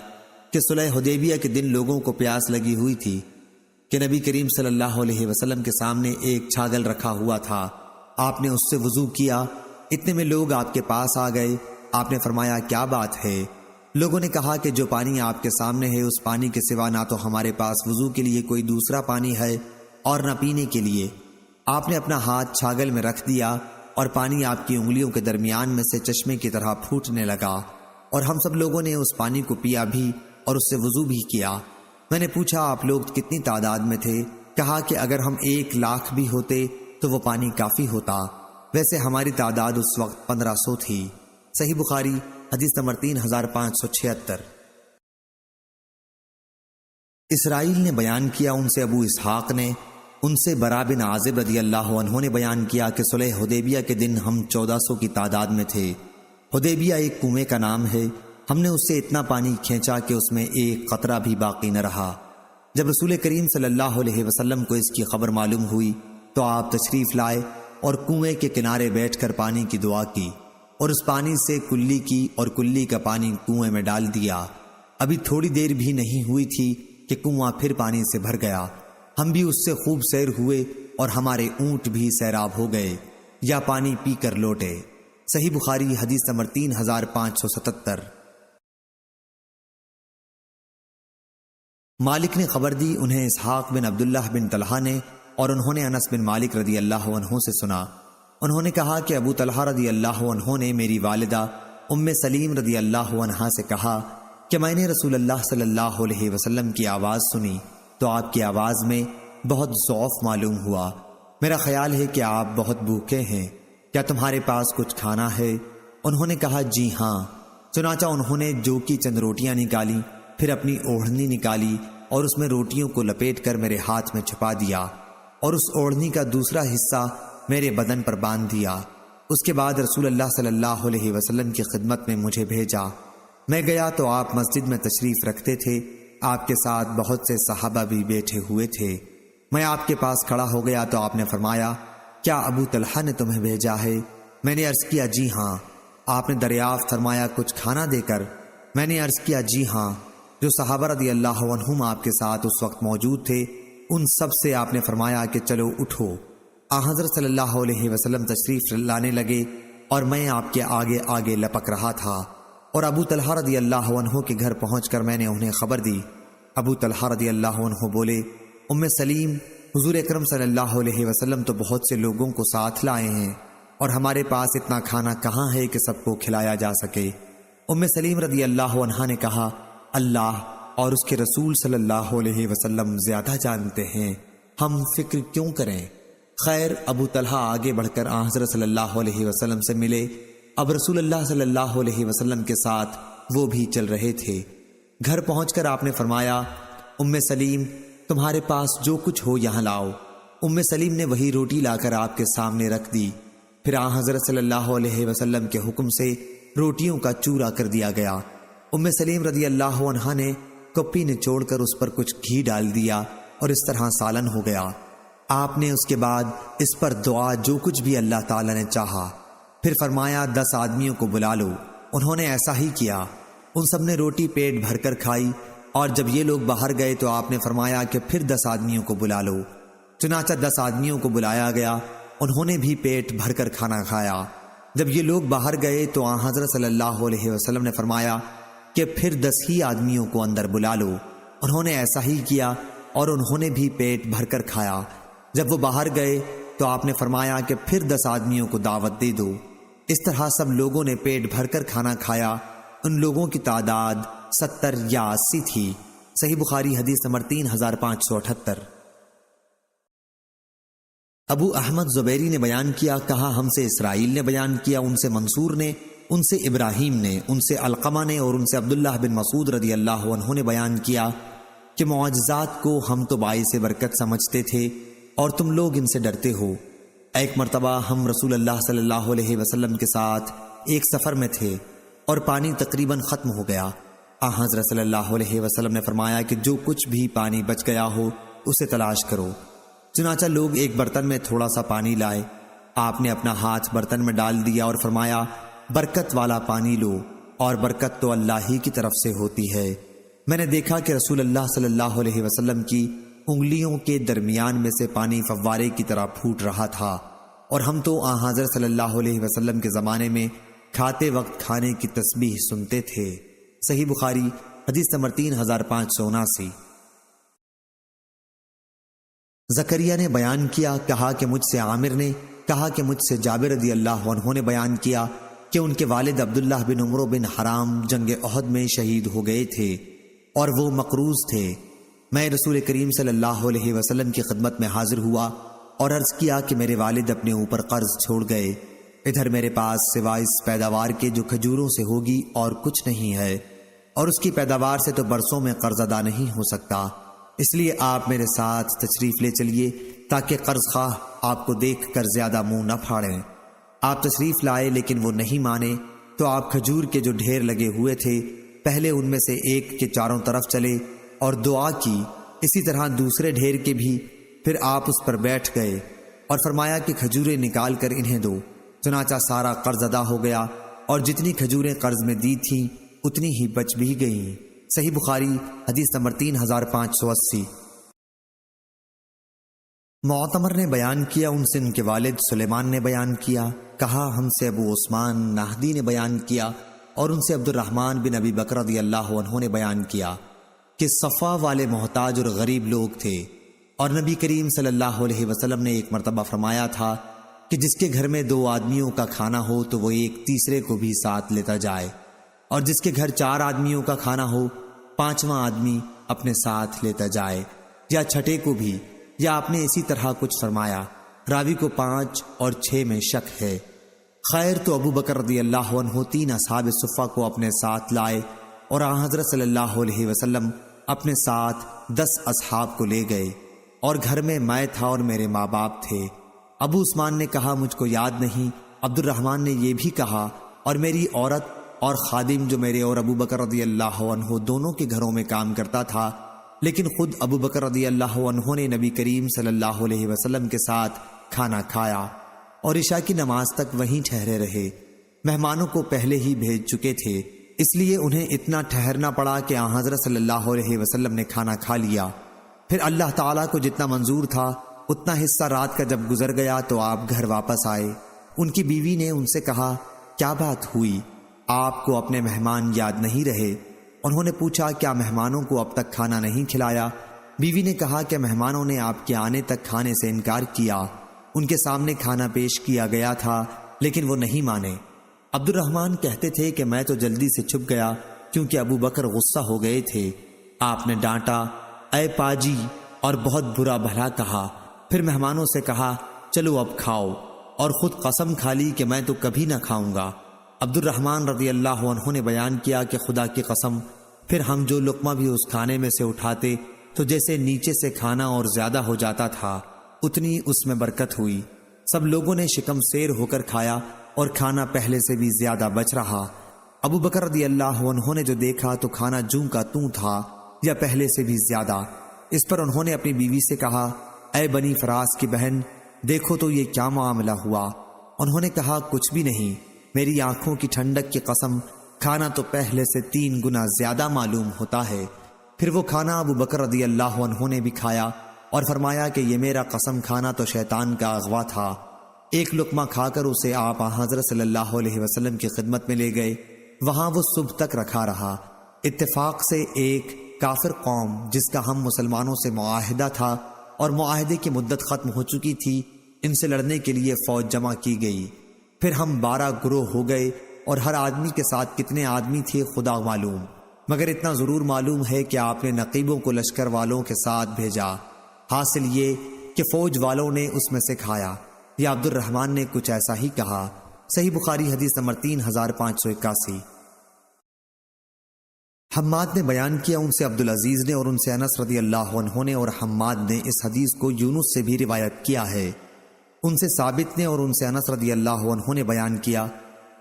کہ صلح حدیبیہ کے دن لوگوں کو پیاس لگی ہوئی تھی کہ نبی کریم صلی اللہ علیہ وسلم کے سامنے ایک چھاگل رکھا ہوا تھا۔ آپ نے اس سے وضو کیا، اتنے میں لوگ آپ کے پاس آ گئے۔ آپ نے فرمایا کیا بات ہے؟ لوگوں نے کہا کہ جو پانی آپ کے سامنے ہے اس پانی کے سوا نہ تو ہمارے پاس وضو کے لیے کوئی دوسرا پانی ہے اور نہ پینے کے لیے۔ آپ نے اپنا ہاتھ چھاگل میں رکھ دیا اور پانی آپ کی انگلیوں کے درمیان میں سے چشمے کی طرح پھوٹنے لگا، اور ہم سب لوگوں نے اس پانی کو پیا بھی اور اس سے وضو بھی کیا۔ میں نے پوچھا آپ لوگ کتنی تعداد میں تھے؟ کہا کہ اگر ہم 1,00,000 بھی ہوتے تو وہ پانی کافی ہوتا، ویسے ہماری تعداد اس وقت 1500 تھی۔ صحیح بخاری حدیث نمبر 3576۔ اسرائیل نے بیان کیا، ان سے ابو اسحاق نے، ان سے برا بن عازب رضی اللہ عنہ نے بیان کیا کہ صلح حدیبیہ کے دن ہم 1400 کی تعداد میں تھے۔ حدیبیہ ایک کنویں کا نام ہے، ہم نے اس سے اتنا پانی کھینچا کہ اس میں ایک قطرہ بھی باقی نہ رہا۔ جب رسول کریم صلی اللہ علیہ وسلم کو اس کی خبر معلوم ہوئی تو آپ تشریف لائے اور کنویں کے کنارے بیٹھ کر پانی کی دعا کی اور اس پانی سے کلی کی اور کلی کا پانی کنویں میں ڈال دیا۔ ابھی تھوڑی دیر بھی نہیں ہوئی تھی کہ کنواں پھر پانی سے بھر گیا۔ ہم بھی اس سے خوب سیر ہوئے اور ہمارے اونٹ بھی سیراب ہو گئے یا پانی پی کر لوٹے۔ صحیح بخاری حدیث نمبر 3577۔ مالک نے خبر دی، انہیں اسحاق بن عبداللہ بن طلحہ نے، اور انہوں نے انس بن مالک رضی اللہ عنہ سے سنا۔ انہوں نے کہا کہ ابو طلحہ رضی اللہ عنہ نے میری والدہ ام سلیم رضی اللہ عنہا سے کہا کہ میں نے رسول اللہ صلی اللہ علیہ وسلم کی آواز سنی تو آپ کی آواز میں بہت ضعف معلوم ہوا۔ میرا خیال ہے کہ آپ بہت بھوکے ہیں، کیا تمہارے پاس کچھ کھانا ہے؟ انہوں نے کہا جی ہاں۔ چنانچہ انہوں نے جو کی چند روٹیاں نکالی، پھر اپنی اوڑھنی نکالی اور اس میں روٹیوں کو لپیٹ کر میرے ہاتھ میں چھپا دیا اور اس اوڑھنی کا دوسرا حصہ میرے بدن پر باندھ دیا۔ اس کے بعد رسول اللہ صلی اللہ علیہ وسلم کی خدمت میں مجھے بھیجا۔ میں گیا تو آپ مسجد میں تشریف رکھتے تھے، آپ کے ساتھ بہت سے صحابہ بھی بیٹھے ہوئے تھے۔ میں آپ کے پاس کھڑا ہو گیا تو آپ نے فرمایا کیا ابو طلحہ نے تمہیں بھیجا ہے؟ میں نے عرض کیا جی ہاں۔ آپ نے دریافت فرمایا کچھ کھانا دے کر؟ میں نے عرض کیا جی ہاں۔ جو صحابہ رضی اللہ عنہم آپ کے ساتھ اس وقت موجود تھے ان سب سے آپ نے فرمایا کہ چلو اٹھو۔ حضرت صلی اللہ علیہ وسلم تشریف لانے لگے اور میں آپ کے آگے آگے لپک رہا تھا، اور ابو طلحہ رضی اللہ عنہ کے گھر پہنچ کر میں نے انہیں خبر دی۔ ابو طلحہ رضی اللہ عنہ بولے ام سلیم، حضور اکرم صلی اللہ علیہ وسلم تو بہت سے لوگوں کو ساتھ لائے ہیں اور ہمارے پاس اتنا کھانا کہاں ہے کہ سب کو کھلایا جا سکے۔ ام سلیم رضی اللہ عنہا نے کہا اللہ اور اس کے رسول صلی اللہ علیہ وسلم زیادہ جانتے ہیں، ہم فکر کیوں کریں؟ خیر، ابو طلحہ آگے بڑھ کر حضرت صلی اللہ علیہ وسلم سے ملے۔ اب رسول اللہ صلی اللہ علیہ وسلم کے ساتھ وہ بھی چل رہے تھے۔ گھر پہنچ کر آپ نے فرمایا ام سلیم تمہارے پاس جو کچھ ہو یہاں لاؤ۔ ام سلیم نے وہی روٹی لا کر آپ کے سامنے رکھ دی۔ پھر حضرت صلی اللہ علیہ وسلم کے حکم سے روٹیوں کا چورا کر دیا گیا۔ ام سلیم رضی اللہ عنہا نے کپی نچوڑ کر اس پر کچھ گھی ڈال دیا اور اس طرح سالن ہو گیا۔ آپ نے اس کے بعد اس پر دعا جو کچھ بھی اللہ تعالی نے چاہا۔ پھر فرمایا 10 آدمیوں کو بلا لو۔ انہوں نے ایسا ہی کیا۔ ان سب نے روٹی پیٹ بھر کر کھائی، اور جب یہ لوگ باہر گئے تو آپ نے فرمایا کہ پھر 10 آدمیوں کو بلا لو۔ چنانچہ 10 آدمیوں کو بلایا گیا، انہوں نے بھی پیٹ بھر کر کھانا کھایا۔ جب یہ لوگ باہر گئے تو حضرت صلی اللہ علیہ وسلم نے فرمایا کہ پھر 10 ہی آدمیوں کو اندر بلا لو۔ انہوں نے ایسا ہی کیا اور انہوں نے بھی پیٹ بھر کر کھایا۔ جب وہ باہر گئے تو آپ نے فرمایا کہ پھر 10 آدمیوں کو دعوت دے دو۔ اس طرح سب لوگوں نے پیٹ بھر کر کھانا کھایا۔ ان لوگوں کی تعداد 70 یا 80 تھی۔ صحیح بخاری حدیث نمبر 3578۔ ابو احمد زبیری نے بیان کیا، کہا ہم سے اسرائیل نے بیان کیا، ان سے منصور نے، ان سے ابراہیم نے، ان سے علقمہ نے، اور ان سے عبداللہ بن مسعود رضی اللہ عنہ نے بیان کیا کہ معجزات کو ہم تو باعث برکت سمجھتے تھے اور تم لوگ ان سے ڈرتے ہو۔ ایک مرتبہ ہم رسول اللہ صلی اللہ علیہ وسلم کے ساتھ ایک سفر میں تھے اور پانی تقریباً ختم ہو گیا۔ حضرت صلی اللہ علیہ وسلم نے فرمایا کہ جو کچھ بھی پانی بچ گیا ہو اسے تلاش کرو۔ چنانچہ لوگ ایک برتن میں تھوڑا سا پانی لائے۔ آپ نے اپنا ہاتھ برتن میں ڈال دیا اور فرمایا برکت والا پانی لو، اور برکت تو اللہ ہی کی طرف سے ہوتی ہے۔ میں نے دیکھا کہ رسول اللہ صلی اللہ علیہ وسلم کی انگلیوں کے درمیان میں سے پانی فوارے کی طرح پھوٹ رہا تھا، اور ہم تو حضرت صلی اللہ علیہ وسلم کے زمانے میں کھاتے وقت کھانے کی تسبیح سنتے تھے۔ صحیح بخاری حدیث نمبر 3579۔ زکریا نے بیان کیا، کہا کہ مجھ سے عامر نے، کہا کہ مجھ سے جابر رضی اللہ عنہ نے بیان کیا کہ ان کے والد عبداللہ بن عمرو بن حرام جنگ احد میں شہید ہو گئے تھے اور وہ مقروض تھے۔ میں رسول کریم صلی اللہ علیہ وسلم کی خدمت میں حاضر ہوا اور عرض کیا کہ میرے والد اپنے اوپر قرض چھوڑ گئے، ادھر میرے پاس سوائے اس پیداوار کے جو کھجوروں سے ہوگی اور کچھ نہیں ہے، اور اس کی پیداوار سے تو برسوں میں قرض ادا نہیں ہو سکتا، اس لیے آپ میرے ساتھ تشریف لے چلیے تاکہ قرض خواہ آپ کو دیکھ کر زیادہ منہ نہ پھاڑیں۔ آپ تشریف لائے لیکن وہ نہیں مانے، تو آپ کھجور کے جو ڈھیر لگے ہوئے تھے پہلے ان میں سے ایک کے چاروں طرف چلے اور دعا کی، اسی طرح دوسرے ڈھیر کے بھی، پھر آپ اس پر بیٹھ گئے اور فرمایا کہ کھجوریں نکال کر انہیں دو، چنانچہ سارا قرض ادا ہو گیا اور جتنی کھجوریں قرض میں دی تھیں اتنی ہی بچ بھی گئیں۔ صحیح بخاری حدیث نمبر 3580۔ معتمر نے بیان کیا، ان سے ان کے والد سلیمان نے بیان کیا، کہا ہم سے ابو عثمان نہدی نے بیان کیا اور ان سے عبد الرحمن بن ابی بکر رضی اللہ عنہ نے بیان کیا کہ صفا والے محتاج اور غریب لوگ تھے، اور نبی کریم صلی اللہ علیہ وسلم نے ایک مرتبہ فرمایا تھا کہ جس کے گھر میں 2 آدمیوں کا کھانا ہو تو وہ ایک تیسرے کو بھی ساتھ لیتا جائے، اور جس کے گھر 4 آدمیوں کا کھانا ہو 5واں آدمی اپنے ساتھ لیتا جائے، یا چھٹے کو بھی، یا آپ نے اسی طرح کچھ فرمایا۔ راوی کو 5 اور 6 میں شک ہے۔ خیر تو ابو بکر رضی اللہ عنہ 3 اصحاب صفہ کو اپنے ساتھ لائے، اور آن حضرت صلی اللہ علیہ وسلم اپنے ساتھ 10 اصحاب کو لے گئے، اور گھر میں میں تھا اور میرے ماں باپ تھے۔ ابو عثمان نے کہا مجھ کو یاد نہیں، عبد الرحمن نے یہ بھی کہا، اور میری عورت اور خادم جو میرے اور ابو بکر رضی اللہ عنہ دونوں کے گھروں میں کام کرتا تھا، لیکن خود ابو بکر رضی اللہ عنہ نے نبی کریم صلی اللہ علیہ وسلم کے ساتھ کھانا کھایا اور عشاء کی نماز تک وہیں ٹھہرے رہے۔ مہمانوں کو پہلے ہی بھیج چکے تھے، اس لیے انہیں اتنا ٹھہرنا پڑا کہ آن حضرت صلی اللہ علیہ وسلم نے کھانا کھا لیا۔ پھر اللہ تعالیٰ کو جتنا منظور تھا اتنا حصہ رات کا جب گزر گیا تو آپ گھر واپس آئے۔ ان کی بیوی نے ان سے کہا کیا بات ہوئی، آپ کو اپنے مہمان یاد نہیں رہے؟ انہوں نے پوچھا کیا مہمانوں کو اب تک کھانا نہیں کھلایا؟ بیوی نے کہا کہ مہمانوں نے آپ کے آنے تک کھانے سے انکار کیا، ان کے سامنے کھانا پیش کیا گیا تھا لیکن وہ نہیں مانے۔ عبد الرحمن کہتے تھے کہ میں تو جلدی سے چھپ گیا کیونکہ ابو بکر غصہ ہو گئے تھے۔ آپ نے ڈانٹا اے پاجی اور بہت برا بھلا کہا، پھر مہمانوں سے کہا چلو اب کھاؤ، اور خود قسم کھا لی کہ میں تو کبھی نہ کھاؤں گا۔ عبد الرحمن رضی اللہ عنہ نے بیان کیا کہ خدا کی قسم پھر ہم جو لقمہ بھی اس کھانے میں سے اٹھاتے تو جیسے نیچے سے کھانا اور زیادہ ہو جاتا تھا اتنی اس میں برکت ہوئی۔ سب لوگوں نے شکم سیر ہو کر کھایا اور کھانا پہلے سے بھی زیادہ بچ رہا۔ ابو بکر رضی اللہ عنہ نے جو دیکھا تو کھانا جوں کا توں تھا یا پہلے سے بھی زیادہ۔ اس پر انہوں نے اپنی بیوی سے کہا اے بنی فراس کی بہن، دیکھو تو یہ کیا معاملہ ہوا؟ انہوں نے کہا کچھ بھی نہیں، میری آنکھوں کی ٹھنڈک کی قسم کھانا تو پہلے سے 3 گنا زیادہ معلوم ہوتا ہے۔ پھر وہ کھانا ابو بکر رضی اللہ عنہ نے بھی کھایا اور فرمایا کہ یہ میرا قسم کھانا تو شیطان کا اغوا تھا۔ ایک لقمہ کھا کر اسے آپ حضرت صلی اللہ علیہ وسلم کی خدمت میں لے گئے، وہاں وہ صبح تک رکھا رہا۔ اتفاق سے ایک کافر قوم جس کا ہم مسلمانوں سے معاہدہ تھا اور معاہدے کی مدت ختم ہو چکی تھی، ان سے لڑنے کے لیے فوج جمع کی گئی۔ پھر ہم 12 گروہ ہو گئے اور ہر آدمی کے ساتھ کتنے آدمی تھے خدا معلوم، مگر اتنا ضرور معلوم ہے کہ آپ نے نقیبوں کو لشکر والوں کے ساتھ بھیجا۔ حاصل یہ کہ فوج والوں نے اس میں سے کھایا، یا عبد الرحمن نے کچھ ایسا ہی کہا۔ صحیح بخاری حدیث نمبر 3581۔ حماد نے بیان کیا، ان سے عبدالعزیز نے اور ان سے انس رضی اللہ عنہ نے، اور حماد نے اس حدیث کو یونس سے بھی روایت کیا ہے۔ ان سے ثابت نے اور ان سے انس رضی اللہ عنہ نے بیان کیا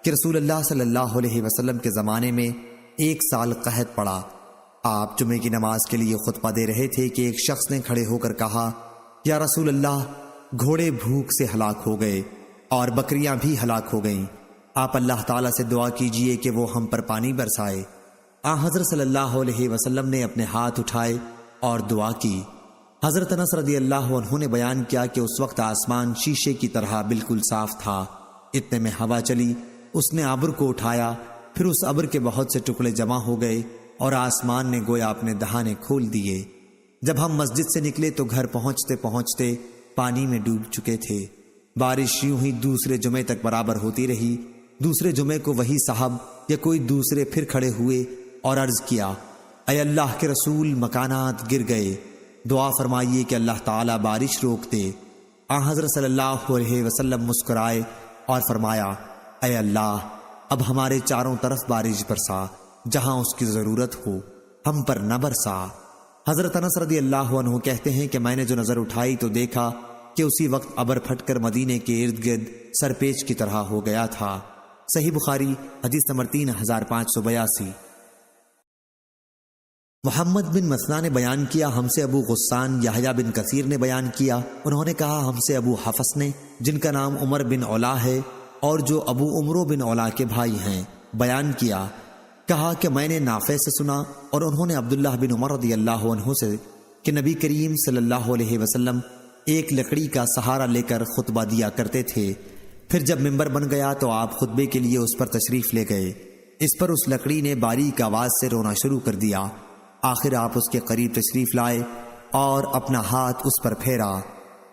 کہ رسول اللہ صلی اللہ علیہ وسلم کے زمانے میں 1 سال قحط پڑا۔ آپ جمعے کی نماز کے لیے خطبہ دے رہے تھے کہ ایک شخص نے کھڑے ہو کر کہا یا رسول اللہ، گھوڑے بھوک سے ہلاک ہو گئے اور بکریاں بھی ہلاک ہو گئیں، آپ اللہ تعالیٰ سے دعا کیجئے کہ وہ ہم پر پانی برسائے۔ حضرت صلی اللہ علیہ وسلم نے اپنے ہاتھ اٹھائے اور دعا کی۔ حضرت انس رضی اللہ عنہ نے بیان کیا کہ اس وقت آسمان شیشے کی طرح بالکل صاف تھا۔ اتنے میں ہوا چلی، اس نے ابر کو اٹھایا، پھر اس ابر کے بہت سے ٹکڑے جمع ہو گئے اور آسمان نے گویا اپنے دہانے کھول دیے۔ جب ہم مسجد سے نکلے تو گھر پہنچتے پہنچتے پانی میں ڈوب چکے تھے۔ بارش یوں ہی دوسرے جمعے تک برابر ہوتی رہی۔ دوسرے جمعے کو وہی صاحب یا کوئی دوسرے پھر کھڑے ہوئے اور عرض کیا اے اللہ کے رسول، مکانات گر گئے، دعا فرمائیے کہ اللہ تعالیٰ بارش روک دے۔ حضرت صلی اللہ علیہ وسلم مسکرائے اور فرمایا، اے اللہ، اب ہمارے چاروں طرف بارش برسا، جہاں اس کی ضرورت ہو، ہم پر نہ برسا۔ حضرت انس رضی اللہ عنہ کہتے ہیں کہ میں نے جو نظر اٹھائی تو دیکھا کہ اسی وقت ابر پھٹ کر مدینے کے ارد گرد سرپیچ کی طرح ہو گیا تھا۔ صحیح بخاری حدیث نمبر 3582۔ محمد بن مسنا نے بیان کیا، ہم سے ابو غسان یحییٰ بن کثیر نے بیان کیا، انہوں نے کہا ہم سے ابو حفص نے، جن کا نام عمر بن علا ہے اور جو ابو عمرو بن علا کے بھائی ہیں، بیان کیا، کہا کہ میں نے نافع سے سنا اور انہوں نے عبداللہ بن عمر رضی اللہ عنہ سے کہ نبی کریم صلی اللہ علیہ وسلم ایک لکڑی کا سہارا لے کر خطبہ دیا کرتے تھے، پھر جب ممبر بن گیا تو آپ خطبے کے لیے اس پر تشریف لے گئے۔ اس پر اس لکڑی نے باریک آواز سے رونا شروع کر دیا۔ آخر آپ اس کے قریب تشریف لائے اور اپنا ہاتھ اس پر پھیرا،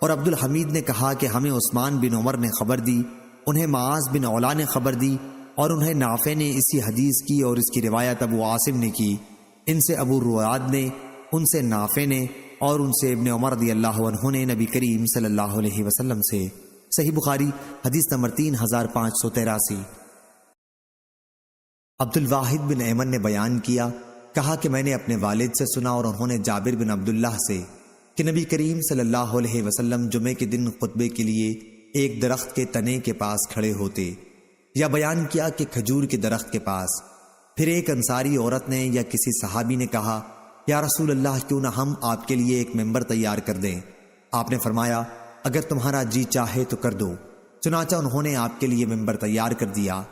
اور عبد الحمید نے کہا کہ ہمیں عثمان بن عمر نے خبر دی، انہیں معاذ بن علا نے خبر دی، اور انہیں نافع نے اسی حدیث کی اور اس کی روایت ابو عاصم نے کی، ان سے ابو رواد نے، ان سے نافع نے، اور ان سے ابن عمر رضی اللہ عنہ نے نبی کریم صلی اللہ علیہ وسلم سے۔ صحیح بخاری حدیث نمبر 3583۔ عبد الواحد بن ایمن نے بیان کیا، کہا کہ میں نے اپنے والد سے سنا اور انہوں نے جابر بن عبداللہ سے کہ نبی کریم صلی اللہ علیہ وسلم جمعے کے دن خطبے کے لیے ایک درخت کے تنے کے پاس کھڑے ہوتے، یا بیان کیا کہ کھجور کے درخت کے پاس۔ پھر ایک انصاری عورت نے یا کسی صحابی نے کہا، یا رسول اللہ، کیوں نہ ہم آپ کے لیے ایک ممبر تیار کر دیں؟ آپ نے فرمایا، اگر تمہارا جی چاہے تو کر دو۔ چنانچہ انہوں نے آپ کے لیے ممبر تیار کر دیا۔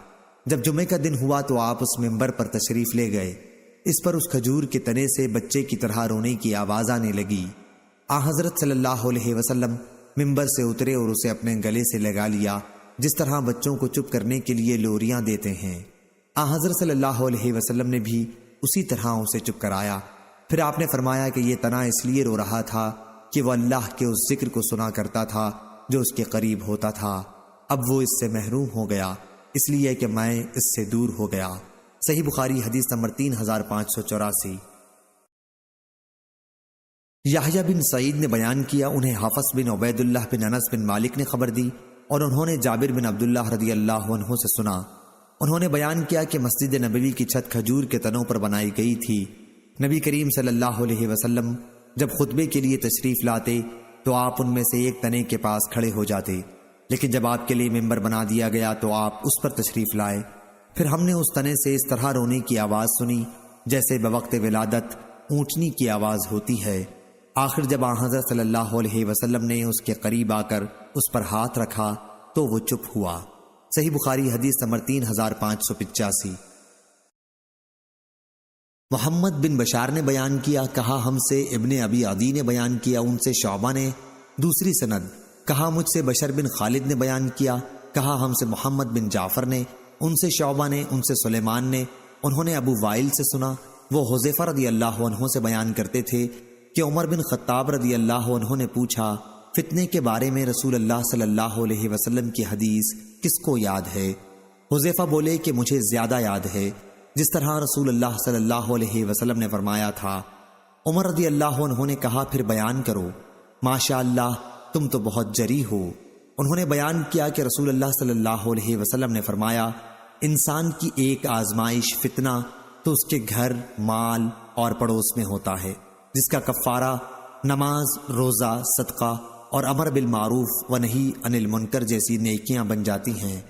جب جمعے کا دن ہوا تو آپ اس ممبر پر تشریف لے گئے۔ اس پر اس کھجور کے تنے سے بچے کی طرح رونے کی آواز آنے لگی۔ حضرت صلی اللہ علیہ وسلم ممبر سے اترے اور اسے اپنے گلے سے لگا لیا، جس طرح بچوں کو چپ کرنے کے لیے لوریاں دیتے ہیں۔ حضرت صلی اللہ علیہ وسلم نے بھی اسی طرح اسے چپ کرایا۔ پھر آپ نے فرمایا کہ یہ تنا اس لیے رو رہا تھا کہ وہ اللہ کے اس ذکر کو سنا کرتا تھا جو اس کے قریب ہوتا تھا، اب وہ اس سے محروم ہو گیا، اس لیے کہ میں اس سے دور ہو گیا۔ صحیح بخاری حدیث نمبر 3584۔ یحییٰ بن سعید نے بیان کیا، انہیں حفص بن عبید اللہ بن انس بن مالک نے خبر دی اور انہوں نے جابر بن عبداللہ رضی اللہ عنہ سے سنا۔ انہوں نے بیان کیا کہ مسجد نبوی کی چھت کھجور کے تنوں پر بنائی گئی تھی۔ نبی کریم صلی اللہ علیہ وسلم جب خطبے کے لیے تشریف لاتے تو آپ ان میں سے ایک تنے کے پاس کھڑے ہو جاتے، لیکن جب آپ کے لیے ممبر بنا دیا گیا تو آپ اس پر تشریف لائے۔ پھر ہم نے اس تنے سے اس طرح رونے کی آواز سنی جیسے بوقت ولادت اونٹنی کی آواز ہوتی ہے۔ آخر جب حضرت صلی اللہ علیہ وسلم نے اس کے قریب آ کر اس پر ہاتھ رکھا تو وہ چپ ہوا۔ صحیح بخاری حدیث نمبر 3585۔ محمد بن بشار نے بیان کیا، کہا ہم سے ابن ابی عدی نے بیان کیا، ان سے شعبہ نے دوسری سند، کہا مجھ سے بشر بن خالد نے بیان کیا، کہا ہم سے محمد بن جعفر نے، ان سے شعبہ نے، ان سے سلیمان نے، انہوں نے ابو وائل سے سنا، وہ حذیفہ رضی اللہ عنہ سے بیان کرتے تھے کہ عمر بن خطاب رضی اللہ عنہ نے پوچھا، فتنے کے بارے میں رسول اللہ صلی اللہ علیہ وسلم کی حدیث کس کو یاد ہے؟ حذیفہ بولے کہ مجھے زیادہ یاد ہے، جس طرح رسول اللہ صلی اللہ علیہ وسلم نے فرمایا تھا۔ عمر رضی اللہ عنہ نے کہا، پھر بیان کرو، ماشاء اللہ تم تو بہت جری ہو۔ انہوں نے بیان کیا کہ رسول اللہ صلی اللہ علیہ وسلم نے فرمایا، انسان کی ایک آزمائش فتنہ تو اس کے گھر، مال اور پڑوس میں ہوتا ہے، جس کا کفارہ نماز، روزہ، صدقہ اور امر بالمعروف و نہی عن المنکر جیسی نیکیاں بن جاتی ہیں۔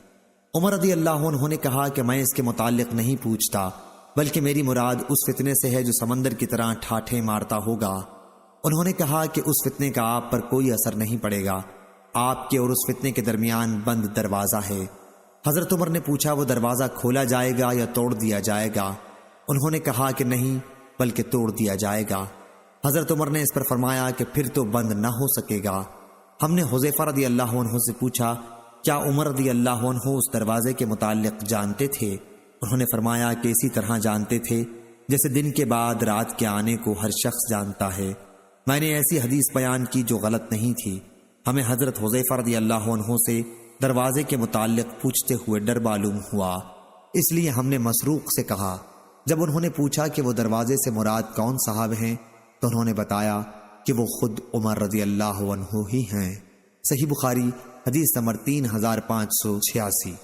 عمر رضی اللہ عنہ نے کہا کہ میں اس کے متعلق نہیں پوچھتا، بلکہ میری مراد اس فتنے سے ہے جو سمندر کی طرح ٹھاٹھے مارتا ہوگا۔ انہوں نے کہا کہ اس فتنے کا آپ پر کوئی اثر نہیں پڑے گا، آپ کے اور اس فتنے کے درمیان بند دروازہ ہے۔ حضرت عمر نے پوچھا، وہ دروازہ کھولا جائے گا یا توڑ دیا جائے گا؟ انہوں نے کہا کہ نہیں، بلکہ توڑ دیا جائے گا۔ حضرت عمر نے اس پر فرمایا کہ پھر تو بند نہ ہو سکے گا۔ ہم نے حذیفہ رضی اللہ عنہ سے پوچھا، کیا عمر رضی اللہ عنہ اس دروازے کے متعلق جانتے تھے؟ انہوں نے فرمایا کہ اسی طرح جانتے تھے جیسے دن کے بعد رات کے آنے کو ہر شخص جانتا ہے۔ میں نے ایسی حدیث بیان کی جو غلط نہیں تھی۔ ہمیں حضرت حذیفہ رضی اللہ عنہ سے دروازے کے متعلق پوچھتے ہوئے ڈر معلوم ہوا، اس لیے ہم نے مسروق سے کہا، جب انہوں نے پوچھا کہ وہ دروازے سے مراد کون صاحب ہیں تو انہوں نے بتایا کہ وہ خود عمر رضی اللہ عنہ ہی ہیں۔ صحیح بخاری حدیث نمبر 3586۔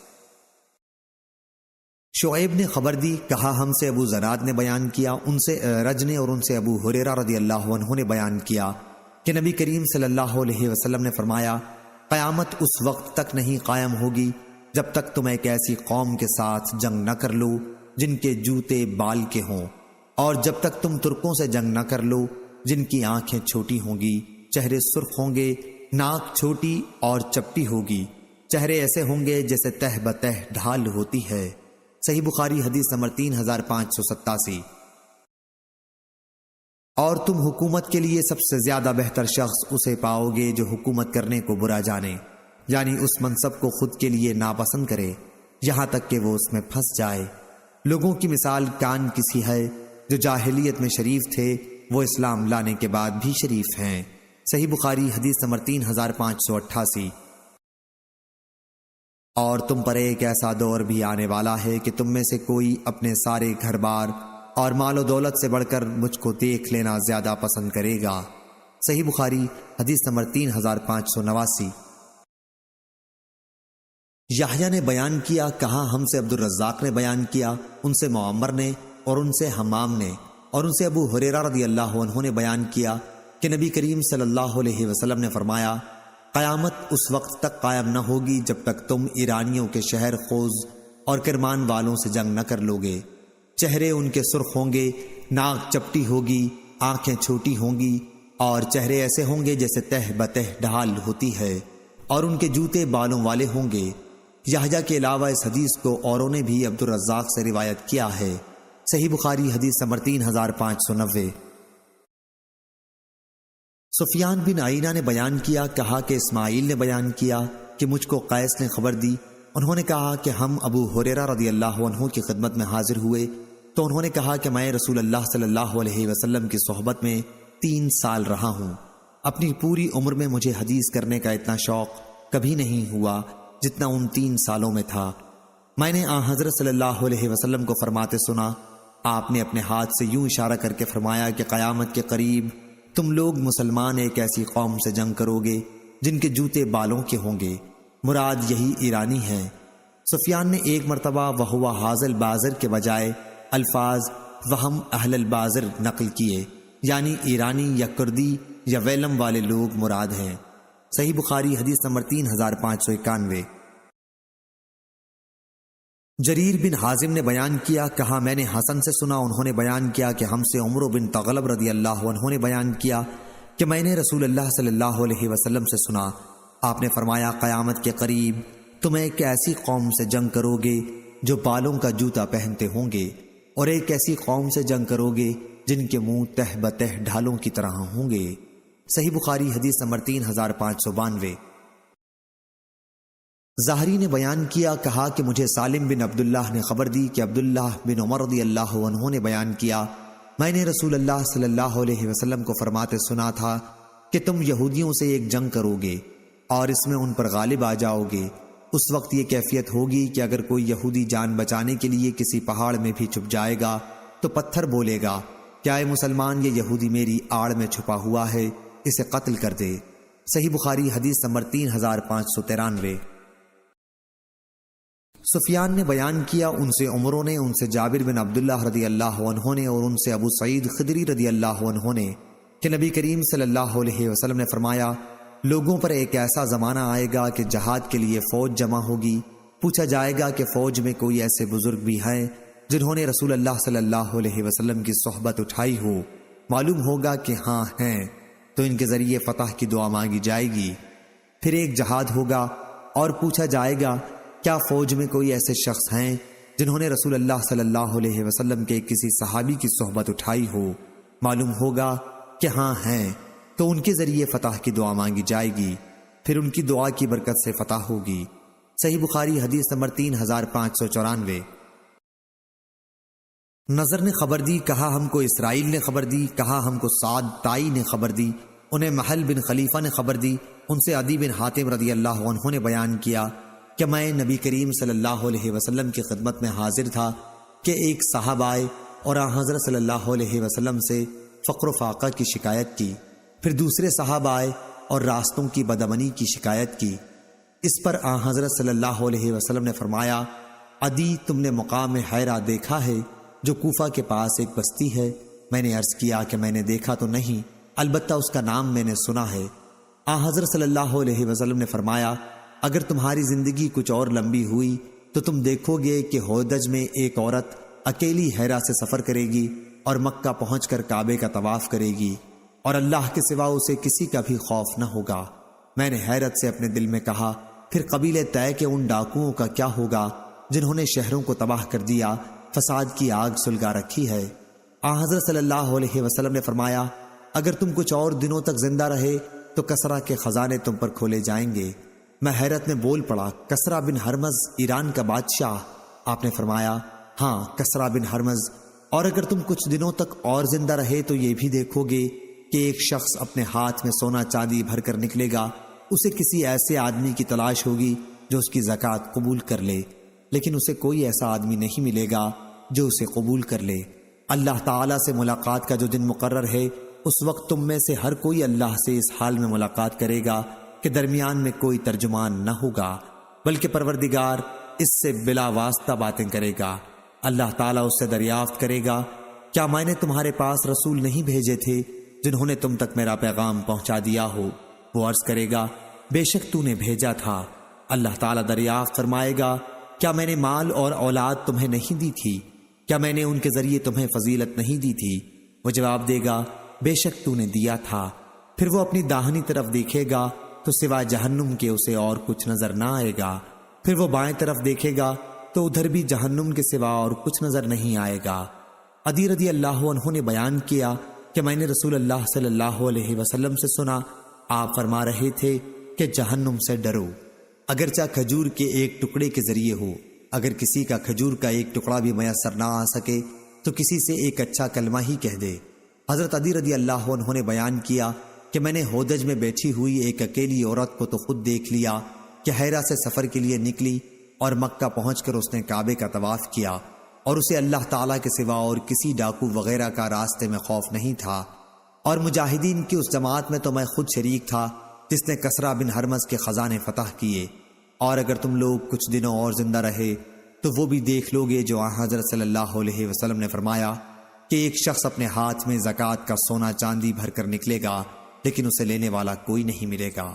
شعیب نے خبر دی، کہا ہم سے ابو زناد نے بیان کیا، ان سے رج نے اور ان سے ابو ہریرہ رضی اللہ عنہ نے بیان کیا کہ نبی کریم صلی اللہ علیہ وسلم نے فرمایا، قیامت اس وقت تک نہیں قائم ہوگی جب تک تم ایک ایسی قوم کے ساتھ جنگ نہ کر لو جن کے جوتے بال کے ہوں، اور جب تک تم ترکوں سے جنگ نہ کر لو جن کی آنکھیں چھوٹی ہوں گی، چہرے سرخ ہوں گے، ناک چھوٹی اور چپٹی ہوگی، چہرے ایسے ہوں گے جیسے تہ بتہ ڈھال ہوتی ہے۔ صحیح بخاری حدیث نمبر 3587۔ اور تم حکومت کے لیے سب سے زیادہ بہتر شخص اسے پاؤ گے جو حکومت کرنے کو برا جانے، یعنی اس منصب کو خود کے لیے ناپسند کرے یہاں تک کہ وہ اس میں پھنس جائے۔ لوگوں کی مثال کان کسی ہے جو جاہلیت میں شریف تھے، وہ اسلام لانے کے بعد بھی شریف ہیں۔ صحیح بخاری حدیث نمبر 3588۔ اور تم پر ایک ایسا دور بھی آنے والا ہے کہ تم میں سے کوئی اپنے سارے گھر بار اور مال و دولت سے بڑھ کر مجھ کو دیکھ لینا زیادہ پسند کرے گا۔ صحیح بخاری حدیث نمبر 3589۔ یحییٰ نے بیان کیا، کہا ہم سے عبد الرزاق نے بیان کیا، ان سے معمر نے اور ان سے حمام نے اور ان سے ابو ہریرہ رضی اللہ عنہ نے بیان کیا کہ نبی کریم صلی اللہ علیہ وسلم نے فرمایا، قیامت اس وقت تک قائم نہ ہوگی جب تک تم ایرانیوں کے شہر خوز اور کرمان والوں سے جنگ نہ کر لوگے۔ چہرے ان کے سرخ ہوں گے، ناک چپٹی ہوگی، آنکھیں چھوٹی ہوں گی، اور چہرے ایسے ہوں گے جیسے تہ بتہ ڈھال ہوتی ہے، اور ان کے جوتے بالوں والے ہوں گے۔ یحییٰ کے علاوہ اس حدیث کو اوروں نے بھی عبد الرزاق سے روایت کیا ہے۔ صحیح بخاری حدیث نمبر 3590۔ سفیان بن عیینہ نے بیان کیا، کہا کہ اسماعیل نے بیان کیا کہ مجھ کو قیس نے خبر دی، انہوں نے کہا کہ ہم ابو ہریرہ رضی اللہ عنہ کی خدمت میں حاضر ہوئے تو انہوں نے کہا کہ میں رسول اللہ صلی اللہ علیہ وسلم کی صحبت میں 3 سال رہا ہوں، اپنی پوری عمر میں مجھے حدیث کرنے کا اتنا شوق کبھی نہیں ہوا جتنا ان 3 سالوں میں تھا۔ میں نے آن حضرت صلی اللہ علیہ وسلم کو فرماتے سنا، آپ نے اپنے ہاتھ سے یوں اشارہ کر کے فرمایا کہ قیامت کے قریب تم لوگ مسلمان ایک ایسی قوم سے جنگ کرو گے جن کے جوتے بالوں کے ہوں گے، مراد یہی ایرانی ہیں۔ سفیان نے ایک مرتبہ وہو حاضل بازر کے بجائے الفاظ وہم اہل البازر نقل کیے، یعنی ایرانی یا کردی یا ویلم والے لوگ مراد ہیں۔ صحیح بخاری حدیث نمبر 3591۔ جریر بن حازم نے بیان کیا، کہا میں نے حسن سے سنا، انہوں نے بیان کیا کہ ہم سے عمرو بن تغلب رضی اللہ عنہ نے بیان کیا کہ میں نے رسول اللہ صلی اللہ علیہ وسلم سے سنا، آپ نے فرمایا قیامت کے قریب تم ایک ایسی قوم سے جنگ کرو گے جو بالوں کا جوتا پہنتے ہوں گے، اور ایک ایسی قوم سے جنگ کرو گے جن کے منہ تہ بتہ ڈھالوں کی طرح ہوں گے۔ صحیح بخاری حدیث نمبر 3592۔ ظاہری نے بیان کیا، کہا کہ مجھے سالم بن عبداللہ نے خبر دی کہ عبداللہ بن عمر رضی اللہ عنہ نے بیان کیا، میں نے رسول اللہ صلی اللہ علیہ وسلم کو فرماتے سنا تھا کہ تم یہودیوں سے ایک جنگ کرو گے اور اس میں ان پر غالب آ جاؤ گے۔ اس وقت یہ کیفیت ہوگی کہ اگر کوئی یہودی جان بچانے کے لیے کسی پہاڑ میں بھی چھپ جائے گا تو پتھر بولے گا، کیا اے مسلمان یہ یہودی میری آڑ میں چھپا ہوا ہے، اسے قتل کر دے۔ صحیح بخاری حدیث نمبر 3593۔ سفیان نے بیان کیا، ان سے عمروں نے، ان سے جابر بن عبداللہ رضی اللہ عنہ نے اور ان سے ابو سعید خدری رضی اللہ عنہ نے کہ نبی کریم صلی اللہ علیہ وسلم نے فرمایا، لوگوں پر ایک ایسا زمانہ آئے گا کہ جہاد کے لیے فوج جمع ہوگی، پوچھا جائے گا کہ فوج میں کوئی ایسے بزرگ بھی ہیں جنہوں نے رسول اللہ صلی اللہ علیہ وسلم کی صحبت اٹھائی ہو، معلوم ہوگا کہ ہاں ہیں، تو ان کے ذریعے فتح کی دعا مانگی جائے گی۔ پھر ایک جہاد ہوگا اور پوچھا جائے گا کیا فوج میں کوئی ایسے شخص ہیں جنہوں نے رسول اللہ صلی اللہ علیہ وسلم کے کسی صحابی کی صحبت اٹھائی ہو، معلوم ہوگا کہ ہاں ہیں، تو ان کے ذریعے فتح کی دعا مانگی جائے گی، پھر ان کی دعا کی برکت سے فتح ہوگی۔ صحیح بخاری حدیث نمبر 3594۔ نظر نے خبر دی، کہا ہم کو اسرائیل نے خبر دی، کہا ہم کو سعد تائی نے خبر دی، انہیں محل بن خلیفہ نے خبر دی، ان سے عدی بن حاتم رضی اللہ عنہ نے بیان کیا کہ میں نبی کریم صلی اللہ علیہ وسلم کی خدمت میں حاضر تھا کہ ایک صاحب آئے اور آن حضرت صلی اللہ علیہ وسلم سے فقر و فاقہ کی شکایت کی۔ پھر دوسرے صحابہ آئے اور راستوں کی بدامنی کی شکایت کی۔ اس پر آن حضرت صلی اللہ علیہ وسلم نے فرمایا، عدی، تم نے مقام حیرہ دیکھا ہے جو کوفہ کے پاس ایک بستی ہے؟ میں نے عرض کیا کہ میں نے دیکھا تو نہیں، البتہ اس کا نام میں نے سنا ہے۔ آن حضرت صلی اللہ علیہ وسلم نے فرمایا، اگر تمہاری زندگی کچھ اور لمبی ہوئی تو تم دیکھو گے کہ ہودج میں ایک عورت اکیلی حیرہ سے سفر کرے گی اور مکہ پہنچ کر کعبے کا طواف کرے گی، اور اللہ کے سوا اسے کسی کا بھی خوف نہ ہوگا۔ میں نے حیرت سے اپنے دل میں کہا، پھر قبیلے طے کے ان ڈاکوؤں کا کیا ہوگا جنہوں نے شہروں کو تباہ کر دیا، فساد کی آگ سلگا رکھی ہے؟ آن حضرت صلی اللہ علیہ وسلم نے فرمایا، اگر تم کچھ اور دنوں تک زندہ رہے تو کسرا کے خزانے تم پر کھولے جائیں گے۔ میں حیرت میں بول پڑا، کسرا بن ہرمز ایران کا بادشاہ؟ آپ نے فرمایا، ہاں، کسرا بن ہرمز۔ اور اگر تم کچھ دنوں تک اور زندہ رہے تو یہ بھی دیکھو گے کہ ایک شخص اپنے ہاتھ میں سونا چاندی بھر کر نکلے گا، اسے کسی ایسے آدمی کی تلاش ہوگی جو اس کی زکوٰۃ قبول کر لے، لیکن اسے کوئی ایسا آدمی نہیں ملے گا جو اسے قبول کر لے۔ اللہ تعالیٰ سے ملاقات کا جو دن مقرر ہے، اس وقت تم میں سے ہر کوئی اللہ سے اس حال میں ملاقات کرے گا کہ درمیان میں کوئی ترجمان نہ ہوگا، بلکہ پروردگار اس سے بلا واسطہ باتیں کرے گا۔ اللہ تعالیٰ اس سے دریافت کرے گا، کیا میں نے تمہارے پاس رسول نہیں بھیجے تھے جنہوں نے تم تک میرا پیغام پہنچا دیا ہو؟ وہ عرض کرے گا، بے شک تو نے بھیجا تھا۔ اللہ تعالیٰ دریافت فرمائے گا، کیا میں نے مال اور اولاد تمہیں نہیں دی تھی؟ کیا میں نے ان کے ذریعے تمہیں فضیلت نہیں دی تھی؟ وہ جواب دے گا، بے شک تو نے دیا تھا۔ پھر وہ اپنی داہنی طرف دیکھے گا تو سوائے جہنم کے اسے اور کچھ نظر نہ آئے گا، پھر وہ بائیں طرف دیکھے گا تو ادھر بھی جہنم کے سوا اور کچھ نظر نہیں آئے گا۔ عدی رضی اللہ عنہ نے بیان کیا کہ میں نے رسول اللہ صلی اللہ علیہ وسلم سے سنا، آپ فرما رہے تھے کہ جہنم سے ڈرو، اگرچہ کھجور کے ایک ٹکڑے کے ذریعے ہو۔ اگر کسی کا کھجور کا ایک ٹکڑا بھی میسر نہ آ سکے تو کسی سے ایک اچھا کلمہ ہی کہہ دے۔ حضرت عدی رضی اللہ عنہ نے بیان کیا کہ میں نے ہودج میں بیٹھی ہوئی ایک اکیلی عورت کو تو خود دیکھ لیا کہ حیرہ سے سفر کے لیے نکلی اور مکہ پہنچ کر اس نے کعبے کا طواف کیا، اور اسے اللہ تعالیٰ کے سوا اور کسی ڈاکو وغیرہ کا راستے میں خوف نہیں تھا۔ اور مجاہدین کی اس جماعت میں تو میں خود شریک تھا جس نے کسرا بن ہرمز کے خزانے فتح کیے۔ اور اگر تم لوگ کچھ دنوں اور زندہ رہے تو وہ بھی دیکھ لو گے جو حضرت صلی اللہ علیہ وسلم نے فرمایا کہ ایک شخص اپنے ہاتھ میں زکوٰۃ کا سونا چاندی بھر کر نکلے گا لیکن اسے لینے والا کوئی نہیں ملے گا۔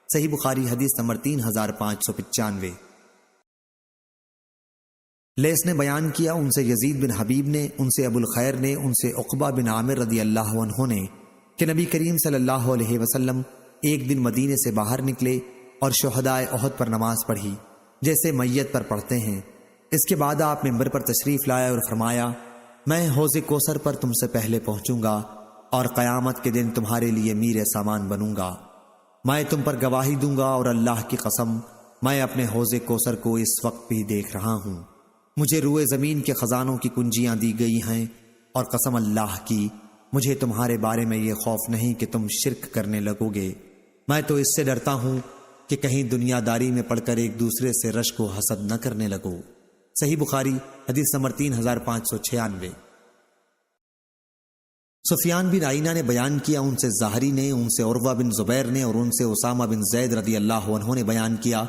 صحیح بخاری حدیث نمبر 3595۔ لیث نے بیان کیا، ان سے یزید بن حبیب نے، ان سے ابو الخیر نے، ان سے عقبہ بن عامر رضی اللہ عنہ نے کہ نبی کریم صلی اللہ علیہ وسلم ایک دن مدینے سے باہر نکلے اور شہدائے احد پر نماز پڑھی جیسے میت پر پڑھتے ہیں۔ اس کے بعد آپ منبر پر تشریف لائے اور فرمایا، میں حوض کوثر پر تم سے پہلے پہنچوں گا اور قیامت کے دن تمہارے لیے میر سامان بنوں گا۔ میں تم پر گواہی دوں گا اور اللہ کی قسم میں اپنے حوض کوثر کو اس وقت بھی دیکھ رہا ہوں۔ مجھے روئے زمین کے خزانوں کی کنجیاں دی گئی ہیں، اور قسم اللہ کی مجھے تمہارے بارے میں یہ خوف نہیں کہ تم شرک کرنے لگو گے۔ میں تو اس سے ڈرتا ہوں کہ کہیں دنیا داری میں پڑھ کر ایک دوسرے سے رشک و حسد نہ کرنے لگو۔ صحیح بخاری حدیث نمبر 3596۔ سفیان بن عینہ نے بیان کیا، ان سے زہری نے، ان سے عروہ بن زبیر نے اور ان سے اسامہ بن زید رضی اللہ عنہ نے بیان کیا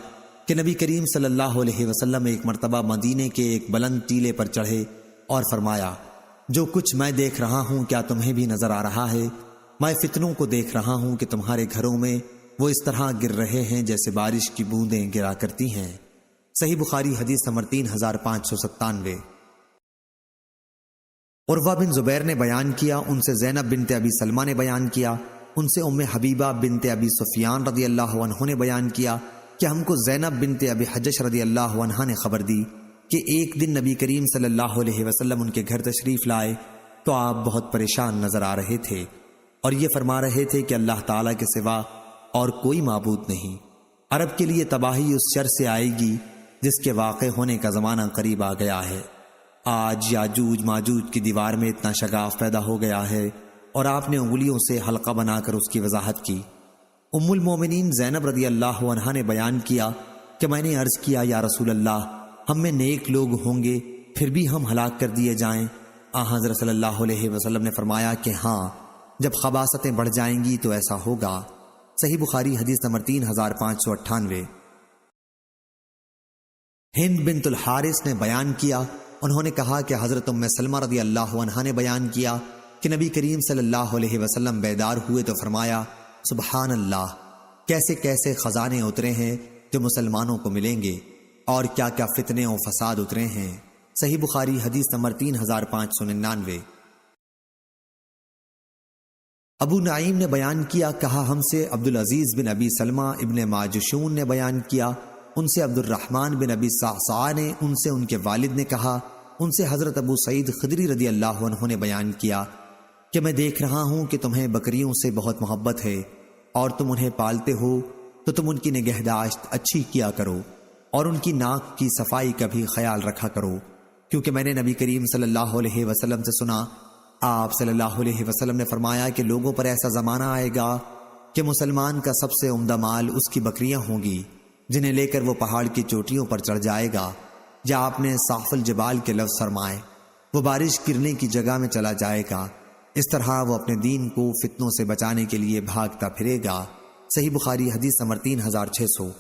کہ نبی کریم صلی اللہ علیہ وسلم ایک مرتبہ مدینے کے ایک بلند ٹیلے پر چڑھے اور فرمایا، جو کچھ میں دیکھ رہا ہوں کیا تمہیں بھی نظر آ رہا ہے؟ میں فتنوں کو دیکھ رہا ہوں کہ تمہارے گھروں میں وہ اس طرح گر رہے ہیں جیسے بارش کی بوندیں گرا کرتی ہیں۔ صحیح بخاری حدیث نمبر 3597۔ عروہ بن زبیر نے بیان کیا، ان سے زینب بنت ابی سلمہ نے بیان کیا، ان سے ام حبیبہ بنت ابی سفیان رضی اللہ عنہ نے بیان کیا کہ ہم کو زینب بنت ابی حجش رضی اللہ عنہ نے خبر دی کہ ایک دن نبی کریم صلی اللہ علیہ وسلم ان کے گھر تشریف لائے تو آپ بہت پریشان نظر آ رہے تھے اور یہ فرما رہے تھے کہ اللہ تعالیٰ کے سوا اور کوئی معبود نہیں۔ عرب کے لیے تباہی اس شر سے آئے گی جس کے واقع ہونے کا زمانہ قریب آ گیا ہے۔ آج یاجوج ماجوج کی دیوار میں اتنا شگاف پیدا ہو گیا ہے، اور آپ نے انگلیوں سے حلقہ بنا کر اس کی وضاحت کی۔ ام المومنین زینب رضی اللہ عنہا نے بیان کیا کہ میں نے عرض کیا، یا رسول اللہ، ہم میں نیک لوگ ہوں گے پھر بھی ہم ہلاک کر دیے جائیں، حضرت صلی اللہ علیہ وسلم نے فرمایا کہ ہاں، جب خباثتیں بڑھ جائیں گی تو ایسا ہوگا۔ صحیح بخاری حدیث نمبر 3598۔ ہند بنت الحارث نے بیان کیا، انہوں نے کہا کہ حضرت ام سلمہ رضی اللہ عنہا نے بیان کیا کہ نبی کریم صلی اللہ علیہ وسلم بیدار ہوئے تو فرمایا، سبحان اللہ، کیسے کیسے خزانے اترے ہیں جو مسلمانوں کو ملیں گے، اور کیا کیا فتنے و فساد اترے ہیں۔ صحیح بخاری حدیث نمبر 3599۔ ابو نعیم نے بیان کیا، کہا ہم سے عبدالعزیز بن ابی سلمہ ابن ماجشون نے بیان کیا، ان سے عبد الرحمن بن ابی صعصع نے، ان سے ان کے والد نے کہا، ان سے حضرت ابو سعید خدری رضی اللہ عنہ نے بیان کیا کہ میں دیکھ رہا ہوں کہ تمہیں بکریوں سے بہت محبت ہے، اور تم انہیں پالتے ہو تو تم ان کی نگہداشت اچھی کیا کرو، اور ان کی ناک کی صفائی کا بھی خیال رکھا کرو، کیونکہ میں نے نبی کریم صلی اللہ علیہ وسلم سے سنا، آپ صلی اللہ علیہ وسلم نے فرمایا کہ لوگوں پر ایسا زمانہ آئے گا کہ مسلمان کا سب سے عمدہ مال اس کی بکریاں ہوں گی، جنہیں لے کر وہ پہاڑ کی چوٹیوں پر چڑھ جائے گا، یا آپ نے صاف الجبال کے لفظ فرمائے، وہ بارش گرنے کی جگہ میں چلا جائے گا، اس طرح وہ اپنے دین کو فتنوں سے بچانے کے لیے بھاگتا پھرے گا۔ صحیح بخاری حدیث نمبر 3600۔